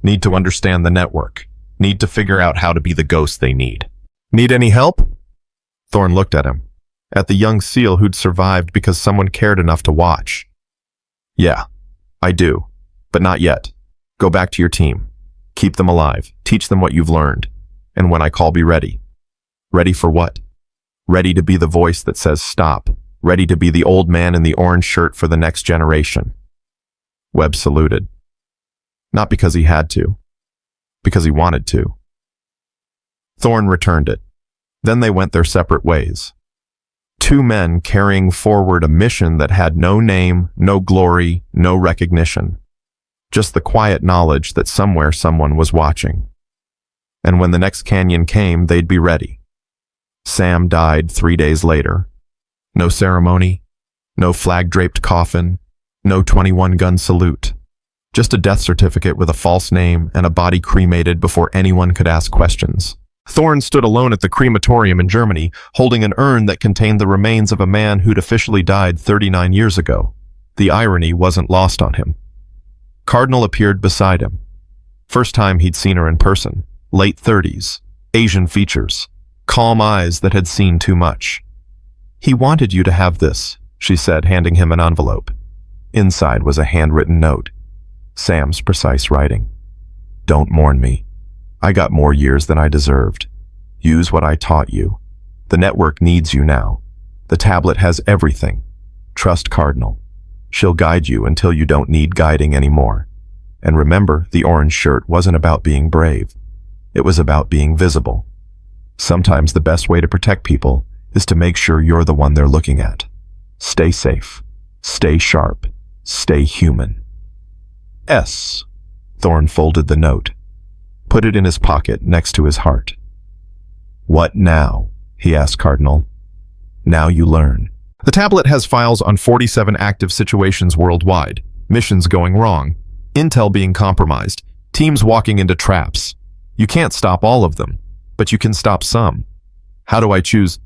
Speaker 3: Need to understand the network. Need to figure out how to be the ghost they need." "Need any help?" Thorne looked at him, at the young SEAL who'd survived because someone cared enough to watch. "Yeah, I do, but not yet. Go back to your team. Keep them alive. Teach them what you've learned. And when I call, be ready." "Ready for what?" "Ready to be the voice that says stop. Ready to be the old man in the orange shirt for the next generation." Webb saluted. Not because he had to, because he wanted to. Thorne returned it. Then they went their separate ways. 2 men carrying forward a mission that had no name, no glory, no recognition. Just the quiet knowledge that somewhere someone was watching. And when the next canyon came, they'd be ready. Sam died 3 days later. No ceremony, no flag-draped coffin, no 21-gun salute. Just a death certificate with a false name and a body cremated before anyone could ask questions. Thorne stood alone at the crematorium in Germany, holding an urn that contained the remains of a man who'd officially died 39 years ago. The irony wasn't lost on him. Cardinal appeared beside him. First time he'd seen her in person. Late 30s, Asian features, calm eyes that had seen too much. "He wanted you to have this," she said, handing him an envelope. Inside was a handwritten note. Sam's precise writing. "Don't mourn me. I got more years than I deserved. Use what I taught you. The network needs you now. The tablet has everything. Trust Cardinal. She'll guide you until you don't need guiding anymore. And remember, the orange shirt wasn't about being brave. It was about being visible. Sometimes the best way to protect people is to make sure you're the one they're looking at. Stay safe. Stay sharp. Stay human." S. Thorne folded the note. Put it in his pocket next to his heart. "What now?" he asked Cardinal. "Now you learn." The tablet has files on 47 active situations worldwide, missions going wrong, intel being compromised, teams walking into traps. You can't stop all of them, but you can stop some. How do I choose?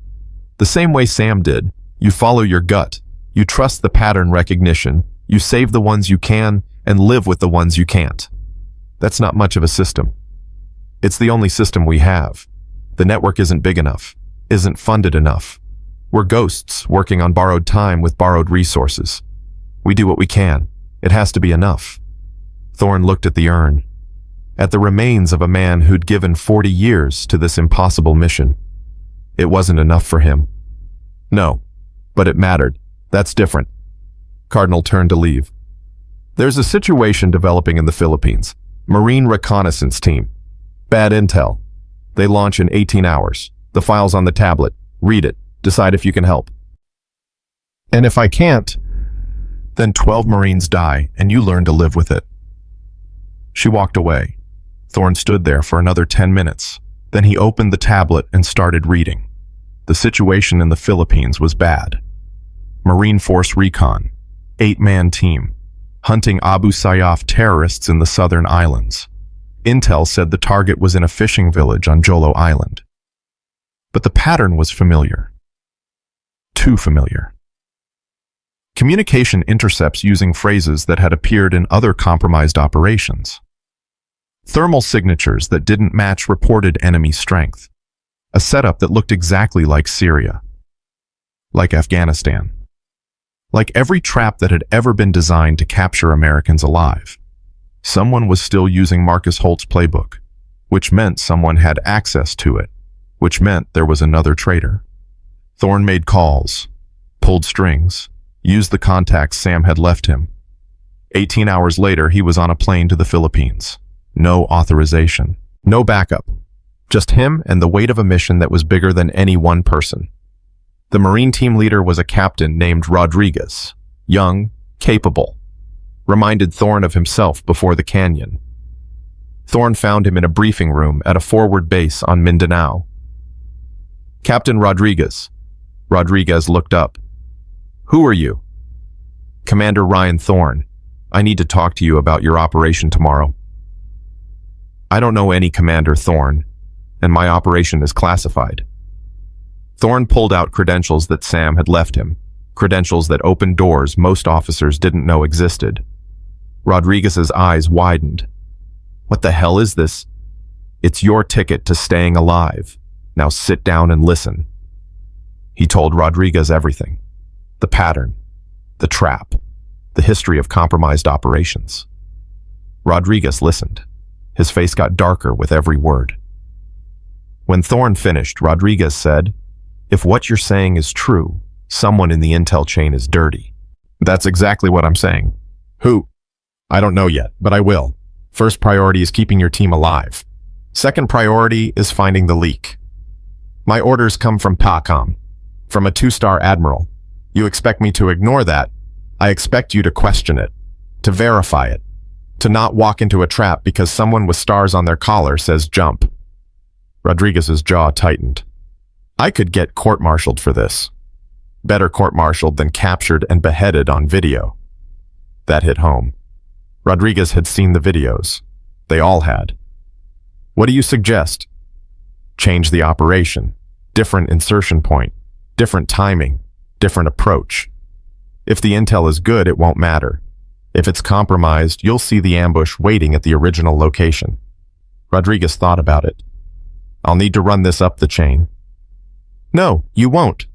Speaker 3: The same way Sam did. You follow your gut. You trust the pattern recognition. You save the ones you can and live with the ones you can't. That's not much of a system. It's the only system we have. The network isn't big enough, isn't funded enough. We're ghosts working on borrowed time with borrowed resources. We do what we can. It has to be enough. Thorne looked at the urn, at the remains of a man who'd given 40 years to this impossible mission. It wasn't enough for him. No, but it mattered. That's different. Cardinal turned to leave. There's a situation developing in the Philippines. Marine reconnaissance team. Bad intel. They launch in 18 hours. The file's on the tablet. Read it. Decide if you can help. And if I can't, then 12 Marines die and you learn to live with it. She walked away. Thorne stood there for another 10 minutes. Then he opened the tablet and started reading. The situation in the Philippines was bad. Marine Force Recon, 8-man team, hunting Abu Sayyaf terrorists in the southern islands. Intel said the target was in a fishing village on Jolo Island. But the pattern was familiar. Too familiar. Communication intercepts using phrases that had appeared in other compromised operations. Thermal signatures that didn't match reported enemy strength. A setup that looked exactly like Syria. Like Afghanistan. Like every trap that had ever been designed to capture Americans alive. Someone was still using Marcus Holt's playbook, which meant someone had access to it, which meant there was another traitor. Thorne made calls, pulled strings, used the contacts Sam had left him. 18 hours later, he was on a plane to the Philippines. No authorization, no backup. Just him and the weight of a mission that was bigger than any one person. The Marine team leader was a captain named Rodriguez, young, capable. Reminded Thorne of himself before the canyon. Thorne found him in a briefing room at a forward base on Mindanao. Captain Rodriguez. Rodriguez looked up. Who are you? Commander Ryan Thorne. I need to talk to you about your operation tomorrow. I don't know any Commander Thorne, and my operation is classified. Thorne pulled out credentials that Sam had left him, credentials that opened doors most officers didn't know existed. Rodriguez's eyes widened. What the hell is this? It's your ticket to staying alive. Now sit down and listen. He told Rodriguez everything. The pattern, the trap, the history of compromised operations. Rodriguez listened. His face got darker with every word. When Thorne finished, Rodriguez said, "If what you're saying is true, someone in the intel chain is dirty." That's exactly what I'm saying. Who? I don't know yet, but I will. First priority is keeping your team alive. Second priority is finding the leak. My orders come from PACOM, from a 2-star admiral. You expect me to ignore that? I expect you to question it, to verify it, to not walk into a trap because someone with stars on their collar says jump. Rodriguez's jaw tightened. I could get court-martialed for this. Better court-martialed than captured and beheaded on video. That hit home. Rodriguez had seen the videos. They all had. What do you suggest? Change the operation. Different insertion point. Different timing. Different approach. If the intel is good, it won't matter. If it's compromised, you'll see the ambush waiting at the original location. Rodriguez thought about it. I'll need to run this up the chain. No, you won't.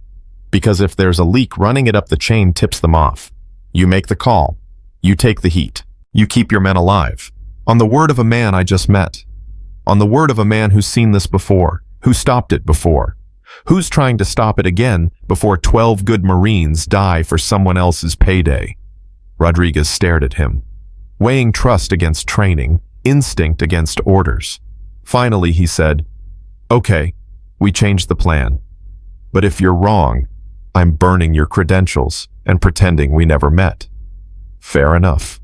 Speaker 3: Because if there's a leak, running it up the chain tips them off. You make the call. You take the heat. You keep your men alive. On the word of a man I just met. On the word of a man who's seen this before, who stopped it before. Who's trying to stop it again before 12 good Marines die for someone else's payday? Rodriguez stared at him, weighing trust against training, instinct against orders. Finally, he said, "Okay, we changed the plan. But if you're wrong, I'm burning your credentials and pretending we never met." Fair enough.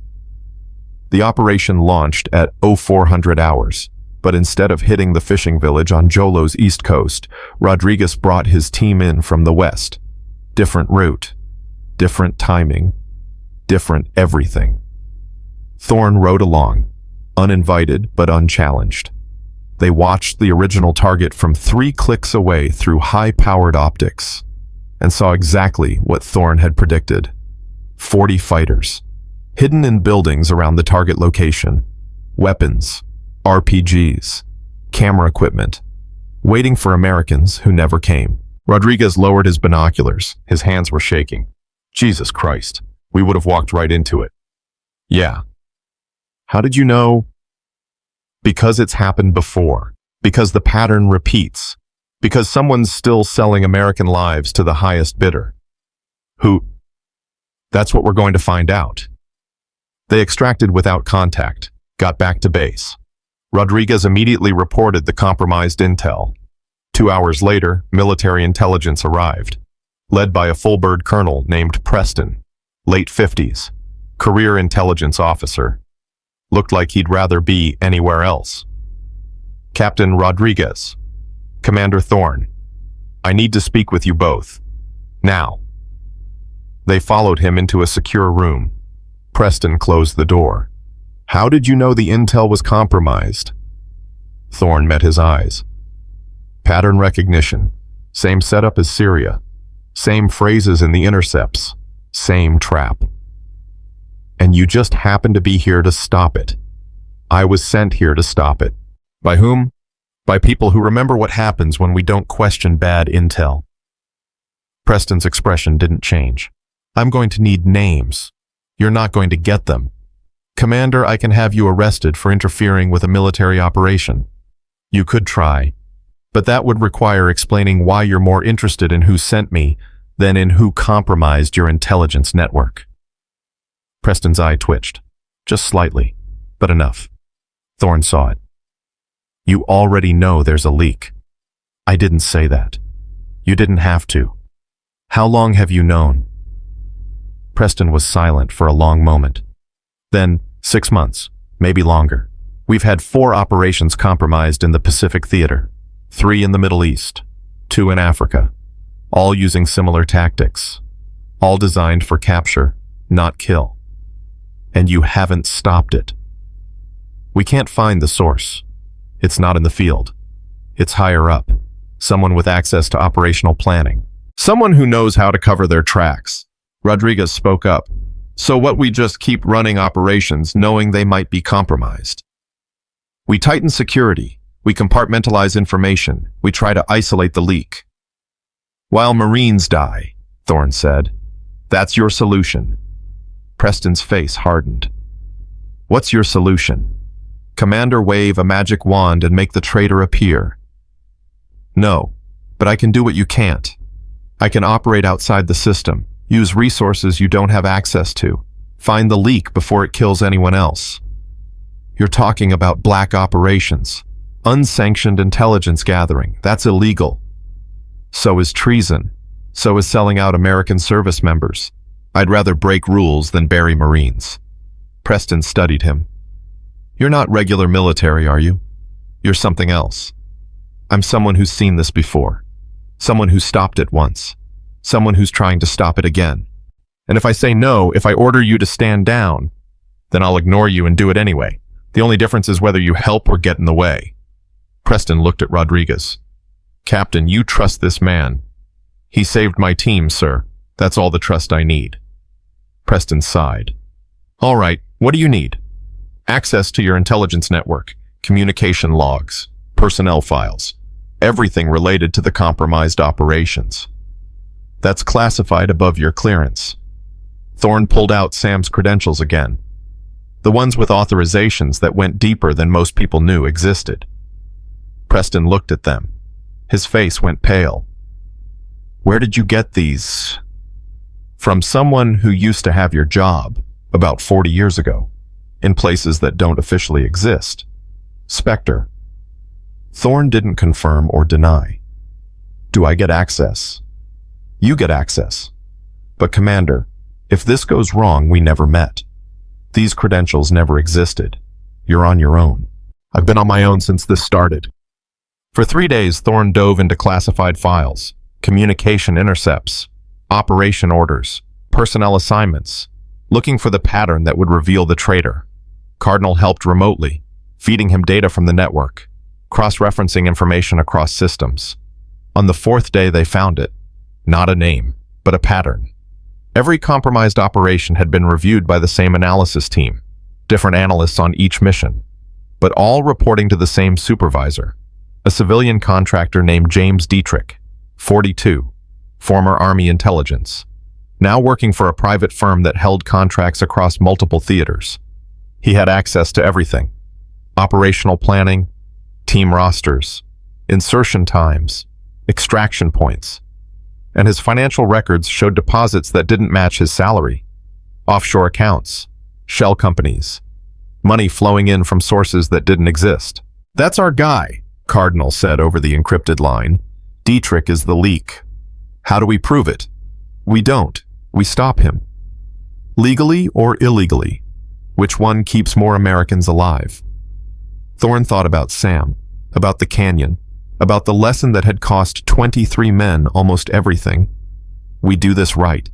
Speaker 3: The operation launched at 0400 hours, but instead of hitting the fishing village on Jolo's east coast, Rodriguez brought his team in from the west. Different route, different timing, different everything. Thorne rode along, uninvited but unchallenged. They watched the original target from 3 clicks away through high-powered optics and saw exactly what Thorne had predicted. 40 fighters, hidden in buildings around the target location, weapons, RPGs, camera equipment, waiting for Americans who never came. Rodriguez lowered his binoculars. His hands were shaking. Jesus Christ, we would have walked right into it. Yeah. How did you know? Because it's happened before. Because the pattern repeats. Because someone's still selling American lives to the highest bidder. Who? That's what we're going to find out. They extracted without contact, got back to base. Rodriguez immediately reported the compromised intel. 2 hours later, military intelligence arrived, led by a full-bird colonel named Preston, late 50s, career intelligence officer. Looked like he'd rather be anywhere else. Captain Rodriguez, Commander Thorne, I need to speak with you both. Now. They followed him into a secure room. Preston closed the door. How did you know the intel was compromised? Thorne met his eyes. Pattern recognition. Same setup as Syria. Same phrases in the intercepts. Same trap. And you just happen to be here to stop it. I was sent here to stop it. By whom? By people who remember what happens when we don't question bad intel. Preston's expression didn't change. I'm going to need names. You're not going to get them. Commander, I can have you arrested for interfering with a military operation. You could try, but that would require explaining why you're more interested in who sent me than in who compromised your intelligence network. Preston's eye twitched, just slightly, but enough. Thorne saw it. You already know there's a leak. I didn't say that. You didn't have to. How long have you known? Preston was silent for a long moment. Then, 6 months, maybe longer. We've had 4 operations compromised in the Pacific Theater, 3 in the Middle East, 2 in Africa, all using similar tactics, all designed for capture, not kill. And you haven't stopped it. We can't find the source. It's not in the field. It's higher up, someone with access to operational planning, someone who knows how to cover their tracks. Rodriguez spoke up. So what, we just keep running operations knowing they might be compromised? We tighten security, we compartmentalize information, we try to isolate the leak. While Marines die, Thorne said. That's your solution. Preston's face hardened. What's your solution? Commander, wave a magic wand and make the traitor appear. No, but I can do what you can't. I can operate outside the system, use resources you don't have access to, find the leak before it kills anyone else. You're talking about black operations, unsanctioned intelligence gathering. That's illegal. So is treason. So is selling out American service members. I'd rather break rules than bury Marines. Preston studied him. You're not regular military, are you? You're something else. I'm someone who's seen this before. Someone who stopped it once. Someone who's trying to stop it again. And if I say no, if I order you to stand down, then I'll ignore you and do it anyway. The only difference is whether you help or get in the way. Preston looked at Rodriguez. Captain, you trust this man. He saved my team, sir. That's all the trust I need. Preston sighed. All right, what do you need? Access to your intelligence network, communication logs, personnel files, everything related to the compromised operations. That's classified above your clearance. Thorne pulled out Sam's credentials again. The ones with authorizations that went deeper than most people knew existed. Preston looked at them. His face went pale. Where did you get these? From someone who used to have your job about 40 years ago, in places that don't officially exist. Specter. Thorne didn't confirm or deny. Do I get access? You get access. But Commander, if this goes wrong, we never met. These credentials never existed. You're on your own. I've been on my own since this started. For 3 days, Thorne dove into classified files, communication intercepts, operation orders, personnel assignments, looking for the pattern that would reveal the traitor. Cardinal helped remotely, feeding him data from the network, cross-referencing information across systems. On the 4th day, they found it. Not a name, but a pattern. Every compromised operation had been reviewed by the same analysis team, different analysts on each mission, but all reporting to the same supervisor, a civilian contractor named James Dietrich, 42, former Army intelligence, now working for a private firm that held contracts across multiple theaters. He had access to everything: operational planning, team rosters, insertion times, extraction points, and his financial records showed deposits that didn't match his salary, offshore accounts, shell companies, money flowing in from sources that didn't exist. That's our guy, Cardinal said over the encrypted line. Dietrich is the leak. How do we prove it? We don't. We stop him. Legally or illegally? Which one keeps more Americans alive? Thorne thought about Sam, about the canyon, about the lesson that had cost 23 men almost everything. We do this right.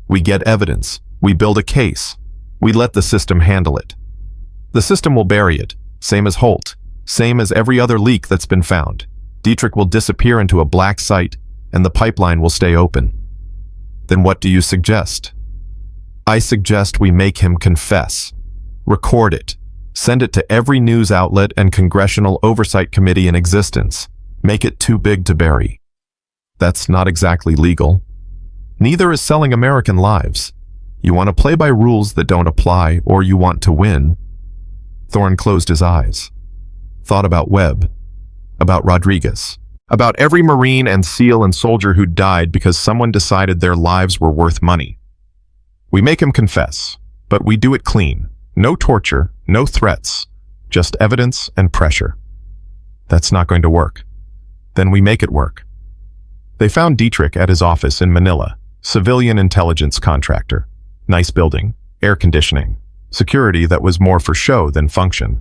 Speaker 3: We get evidence. We build a case. We let the system handle it. The system will bury it, same as Holt, same as every other leak that's been found. Dietrich will disappear into a black site, and the pipeline will stay open. Then what do you suggest? I suggest we make him confess. Record it. Send it to every news outlet and congressional oversight committee in existence. Make it too big to bury. That's not exactly legal. Neither is selling American lives. You want to play by rules that don't apply, or you want to win. Thorne closed his eyes. Thought about Webb. About Rodriguez. About every Marine and SEAL and soldier who died because someone decided their lives were worth money. We make him confess, but we do it clean. No torture, no threats, just evidence and pressure. That's not going to work. Then we make it work. They found Dietrich at his office in Manila, civilian intelligence contractor. Nice building, air conditioning, security that was more for show than function.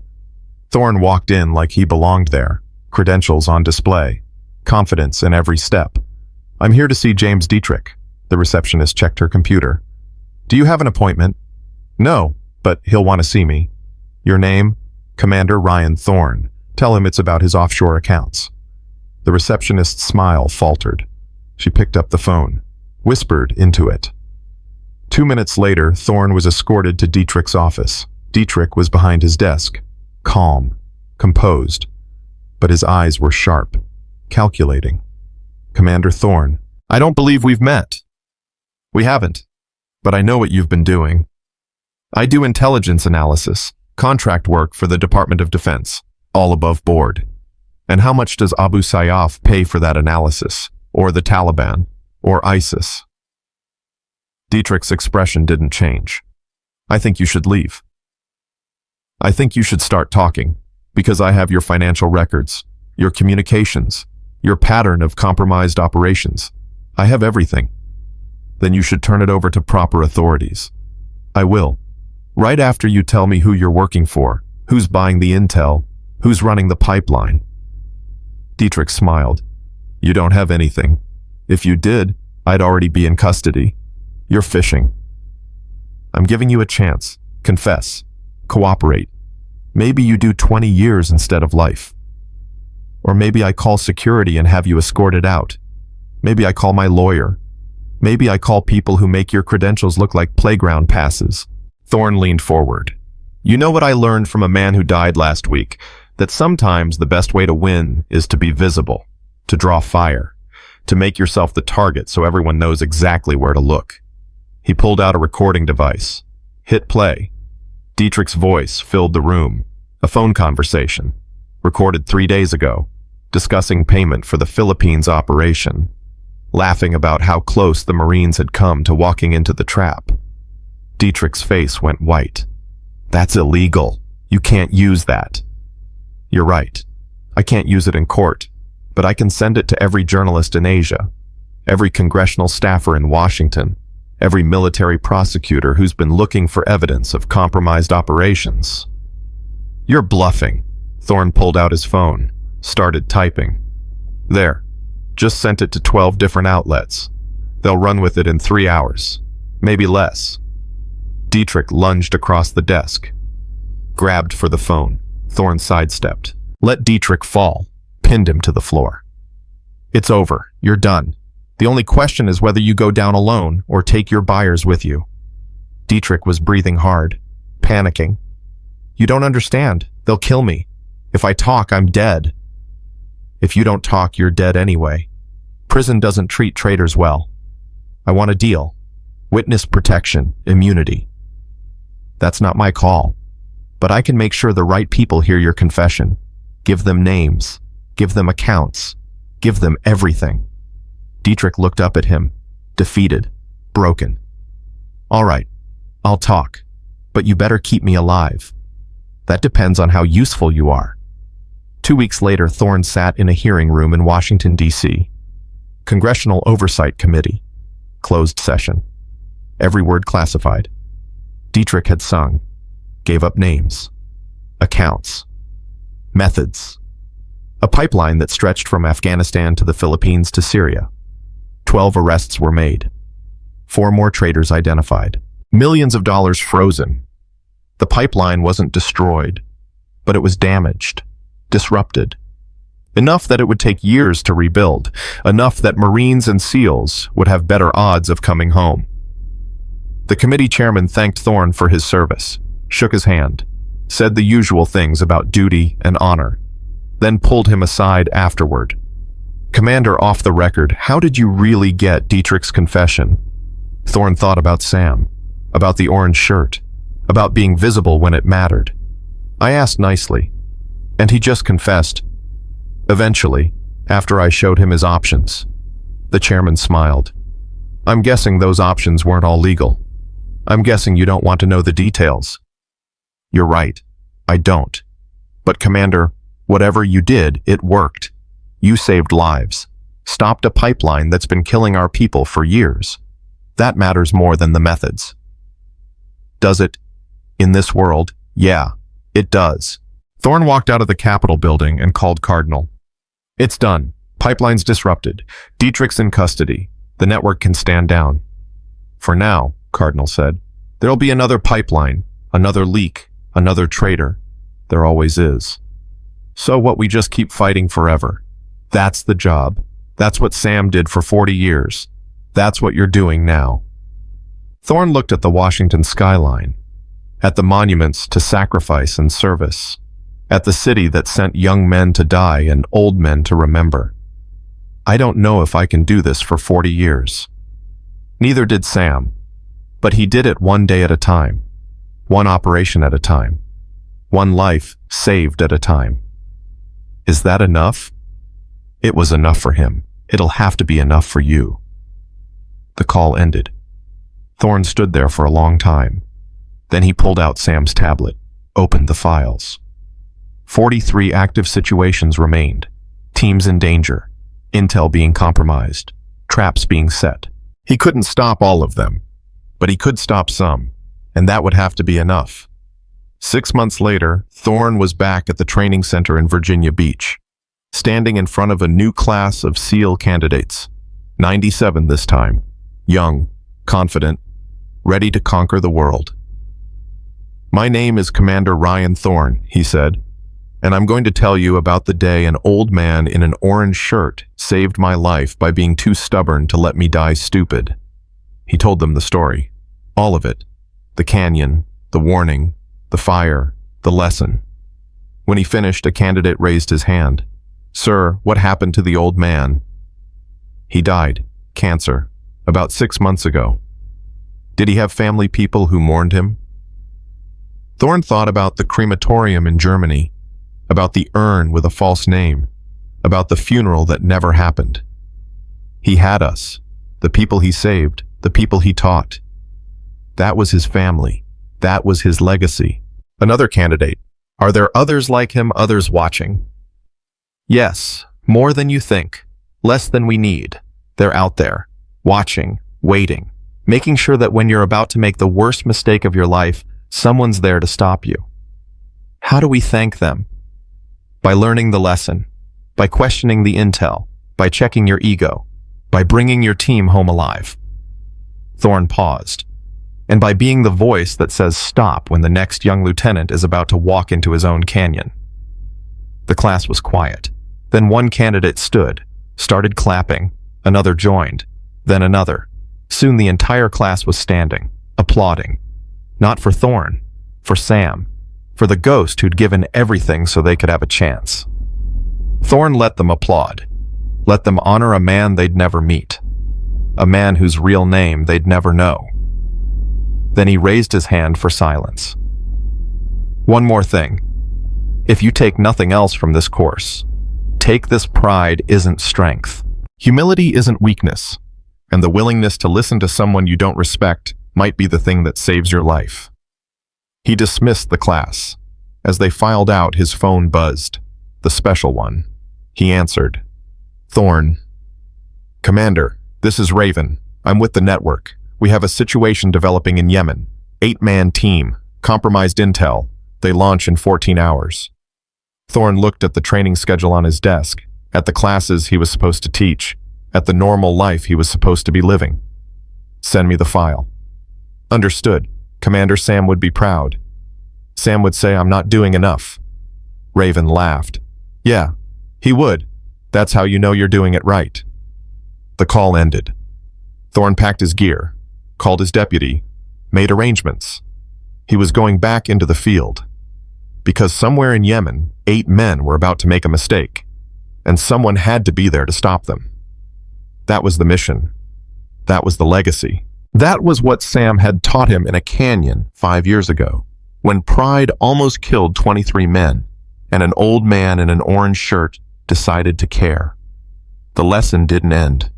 Speaker 3: Thorne walked in like he belonged there, credentials on display, confidence in every step. I'm here to see James Dietrich. The receptionist checked her computer. Do you have an appointment? No, but he'll want to see me. Your name? Commander Ryan Thorne. Tell him it's about his offshore accounts. The receptionist's smile faltered. She picked up the phone, whispered into it. 2 minutes later, Thorne was escorted to Dietrich's office. Dietrich was behind his desk, calm, composed, but his eyes were sharp, calculating. Commander Thorne, I don't believe we've met. We haven't, but I know what you've been doing. I do intelligence analysis, contract work for the Department of Defense, all above board. And how much does Abu Sayyaf pay for that analysis, or the Taliban, or ISIS? Dietrich's expression didn't change. I think you should leave. I think you should start talking, because I have your financial records, your communications, your pattern of compromised operations. I have everything. Then you should turn it over to proper authorities. I will. Right after you tell me who you're working for, who's buying the intel, who's running the pipeline. Dietrich smiled. You don't have anything. If you did, I'd already be in custody. You're fishing. I'm giving you a chance. Confess. Cooperate. Maybe you do 20 years instead of life. Or maybe I call security and have you escorted out. Maybe I call my lawyer. Maybe I call people who make your credentials look like playground passes. Thorne leaned forward. You know what I learned from a man who died last week? That sometimes the best way to win is to be visible, to draw fire, to make yourself the target so everyone knows exactly where to look. He pulled out a recording device. Hit play. Dietrich's voice filled the room. A phone conversation, recorded 3 days ago, discussing payment for the Philippines operation, laughing about how close the Marines had come to walking into the trap. Dietrich's face went white. That's illegal. You can't use that. You're right. I can't use it in court, but I can send it to every journalist in Asia, every congressional staffer in Washington, every military prosecutor who's been looking for evidence of compromised operations. You're bluffing. Thorne pulled out his phone, started typing. There. Just sent it to 12 different outlets. They'll run with it in 3 hours, maybe less. Dietrich lunged across the desk, grabbed for the phone. Thorne sidestepped, let Dietrich fall, pinned him to the floor. It's over. You're done. The only question is whether you go down alone or take your buyers with you. Dietrich was breathing hard, panicking. You don't understand. They'll kill me. If I talk, I'm dead. If you don't talk, you're dead anyway. Prison doesn't treat traitors well. I want a deal. Witness protection, immunity. That's not my call. But I can make sure the right people hear your confession. Give them names. Give them accounts. Give them everything. Dietrich looked up at him, defeated, broken. All right, I'll talk, but you better keep me alive. That depends on how useful you are. 2 weeks later, Thorne sat in a hearing room in Washington, D.C. Congressional Oversight Committee. Closed session. Every word classified. Dietrich had sung, gave up names, accounts, methods. A pipeline that stretched from Afghanistan to the Philippines to Syria. 12 arrests were made. 4 more traitors identified. Millions of dollars frozen. The pipeline wasn't destroyed, but it was damaged, disrupted. Enough that it would take years to rebuild. Enough that Marines and SEALs would have better odds of coming home. The committee chairman thanked Thorn for his service, shook his hand, said the usual things about duty and honor, then pulled him aside afterward. Commander, off the record, how did you really get Dietrich's confession? Thorn thought about Sam, about the orange shirt, about being visible when it mattered. I asked nicely, and he just confessed. Eventually, after I showed him his options. The chairman smiled. I'm guessing those options weren't all legal. I'm guessing you don't want to know the details. You're right, I don't. But Commander, whatever you did, it worked. You saved lives, stopped a pipeline that's been killing our people for years. That matters more than the methods. Does it? In this world, yeah, it does. Thorn walked out of the Capitol building and called Cardinal. It's done. Pipeline's disrupted. Dietrich's in custody. The network can stand down. For now, Cardinal said, there'll be another pipeline, another leak, another traitor. There always is. So what, we just keep fighting forever? That's the job. That's what Sam did for 40 years. That's what you're doing now. Thorn looked at the Washington skyline, at the monuments to sacrifice and service, at the city that sent young men to die and old men to remember. I don't know if I can do this for 40 years. Neither did Sam, but he did it one day at a time, one operation at a time, one life saved at a time. Is that enough? It was enough for him. It'll have to be enough for you. The call ended. Thorn stood there for a long time. Then he pulled out Sam's tablet, opened the files. 43 active situations remained. Teams in danger. Intel being compromised. Traps being set. He couldn't stop all of them, but he could stop some, and that would have to be enough. 6 months later, Thorn was back at the training center in Virginia Beach, standing in front of a new class of SEAL candidates. 97 this time. Young, confident, ready to conquer the world. My name is Commander Ryan Thorn, he said, and I'm going to tell you about the day an old man in an orange shirt saved my life by being too stubborn to let me die stupid. He told them the story. All of it. The canyon, the warning, the fire, the lesson. When he finished, a candidate raised his hand. Sir, what happened to the old man? He died. Cancer. About 6 months ago. Did he have family people who mourned him? Thorn thought about the crematorium in Germany, about the urn with a false name, about the funeral that never happened. He had us, the people he saved, the people he taught. That was his family. That was his legacy. Another candidate. Are there others like him, others watching? Yes, more than you think, less than we need. They're out there, watching, waiting, making sure that when you're about to make the worst mistake of your life, someone's there to stop you. How do we thank them? By learning the lesson, by questioning the intel, by checking your ego, by bringing your team home alive. Thorn paused, and by being the voice that says stop when the next young lieutenant is about to walk into his own canyon. The class was quiet. Then one candidate stood, started clapping, another joined, then another. Soon the entire class was standing, applauding. Not for Thorn, for Sam, for the ghost who'd given everything so they could have a chance. Thorn let them applaud, let them honor a man they'd never meet, a man whose real name they'd never know. Then he raised his hand for silence. One more thing. If you take nothing else from this course, take this: pride isn't strength. Humility isn't weakness, and the willingness to listen to someone you don't respect might be the thing that saves your life. He dismissed the class. As they filed out, his phone buzzed. The special one. He answered. Thorn. Commander, this is Raven. I'm with the network. We have a situation developing in Yemen. 8-man team. Compromised intel. They launch in 14 hours. Thorn looked at the training schedule on his desk, at the classes he was supposed to teach, at the normal life he was supposed to be living. Send me the file. Understood. Commander, Sam would be proud. Sam would say I'm not doing enough. Raven laughed. Yeah, he would. That's how you know you're doing it right. The call ended. Thorn packed his gear, called his deputy, made arrangements. He was going back into the field, because somewhere in Yemen, 8 men were about to make a mistake, and someone had to be there to stop them. That was the mission. That was the legacy. That was what Sam had taught him in a canyon 5 years ago, when pride almost killed 23 men, and an old man in an orange shirt decided to care. The lesson didn't end.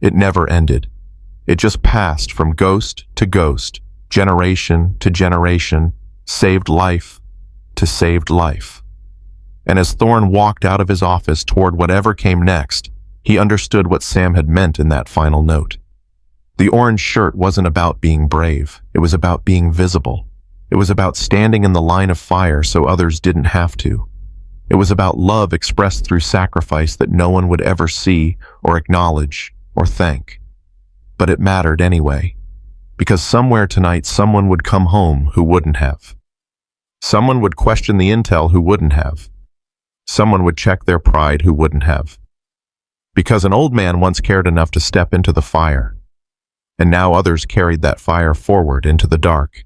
Speaker 3: It never ended. It just passed from ghost to ghost, generation to generation, saved life to saved life. And as Thorne walked out of his office toward whatever came next, he understood what Sam had meant in that final note. The orange shirt wasn't about being brave. It was about being visible. It was about standing in the line of fire so others didn't have to. It was about love expressed through sacrifice that no one would ever see or acknowledge or thank. But it mattered anyway, because somewhere tonight someone would come home who wouldn't have. Someone would question the intel who wouldn't have. Someone would check their pride who wouldn't have. Because an old man once cared enough to step into the fire, and now others carried that fire forward into the dark.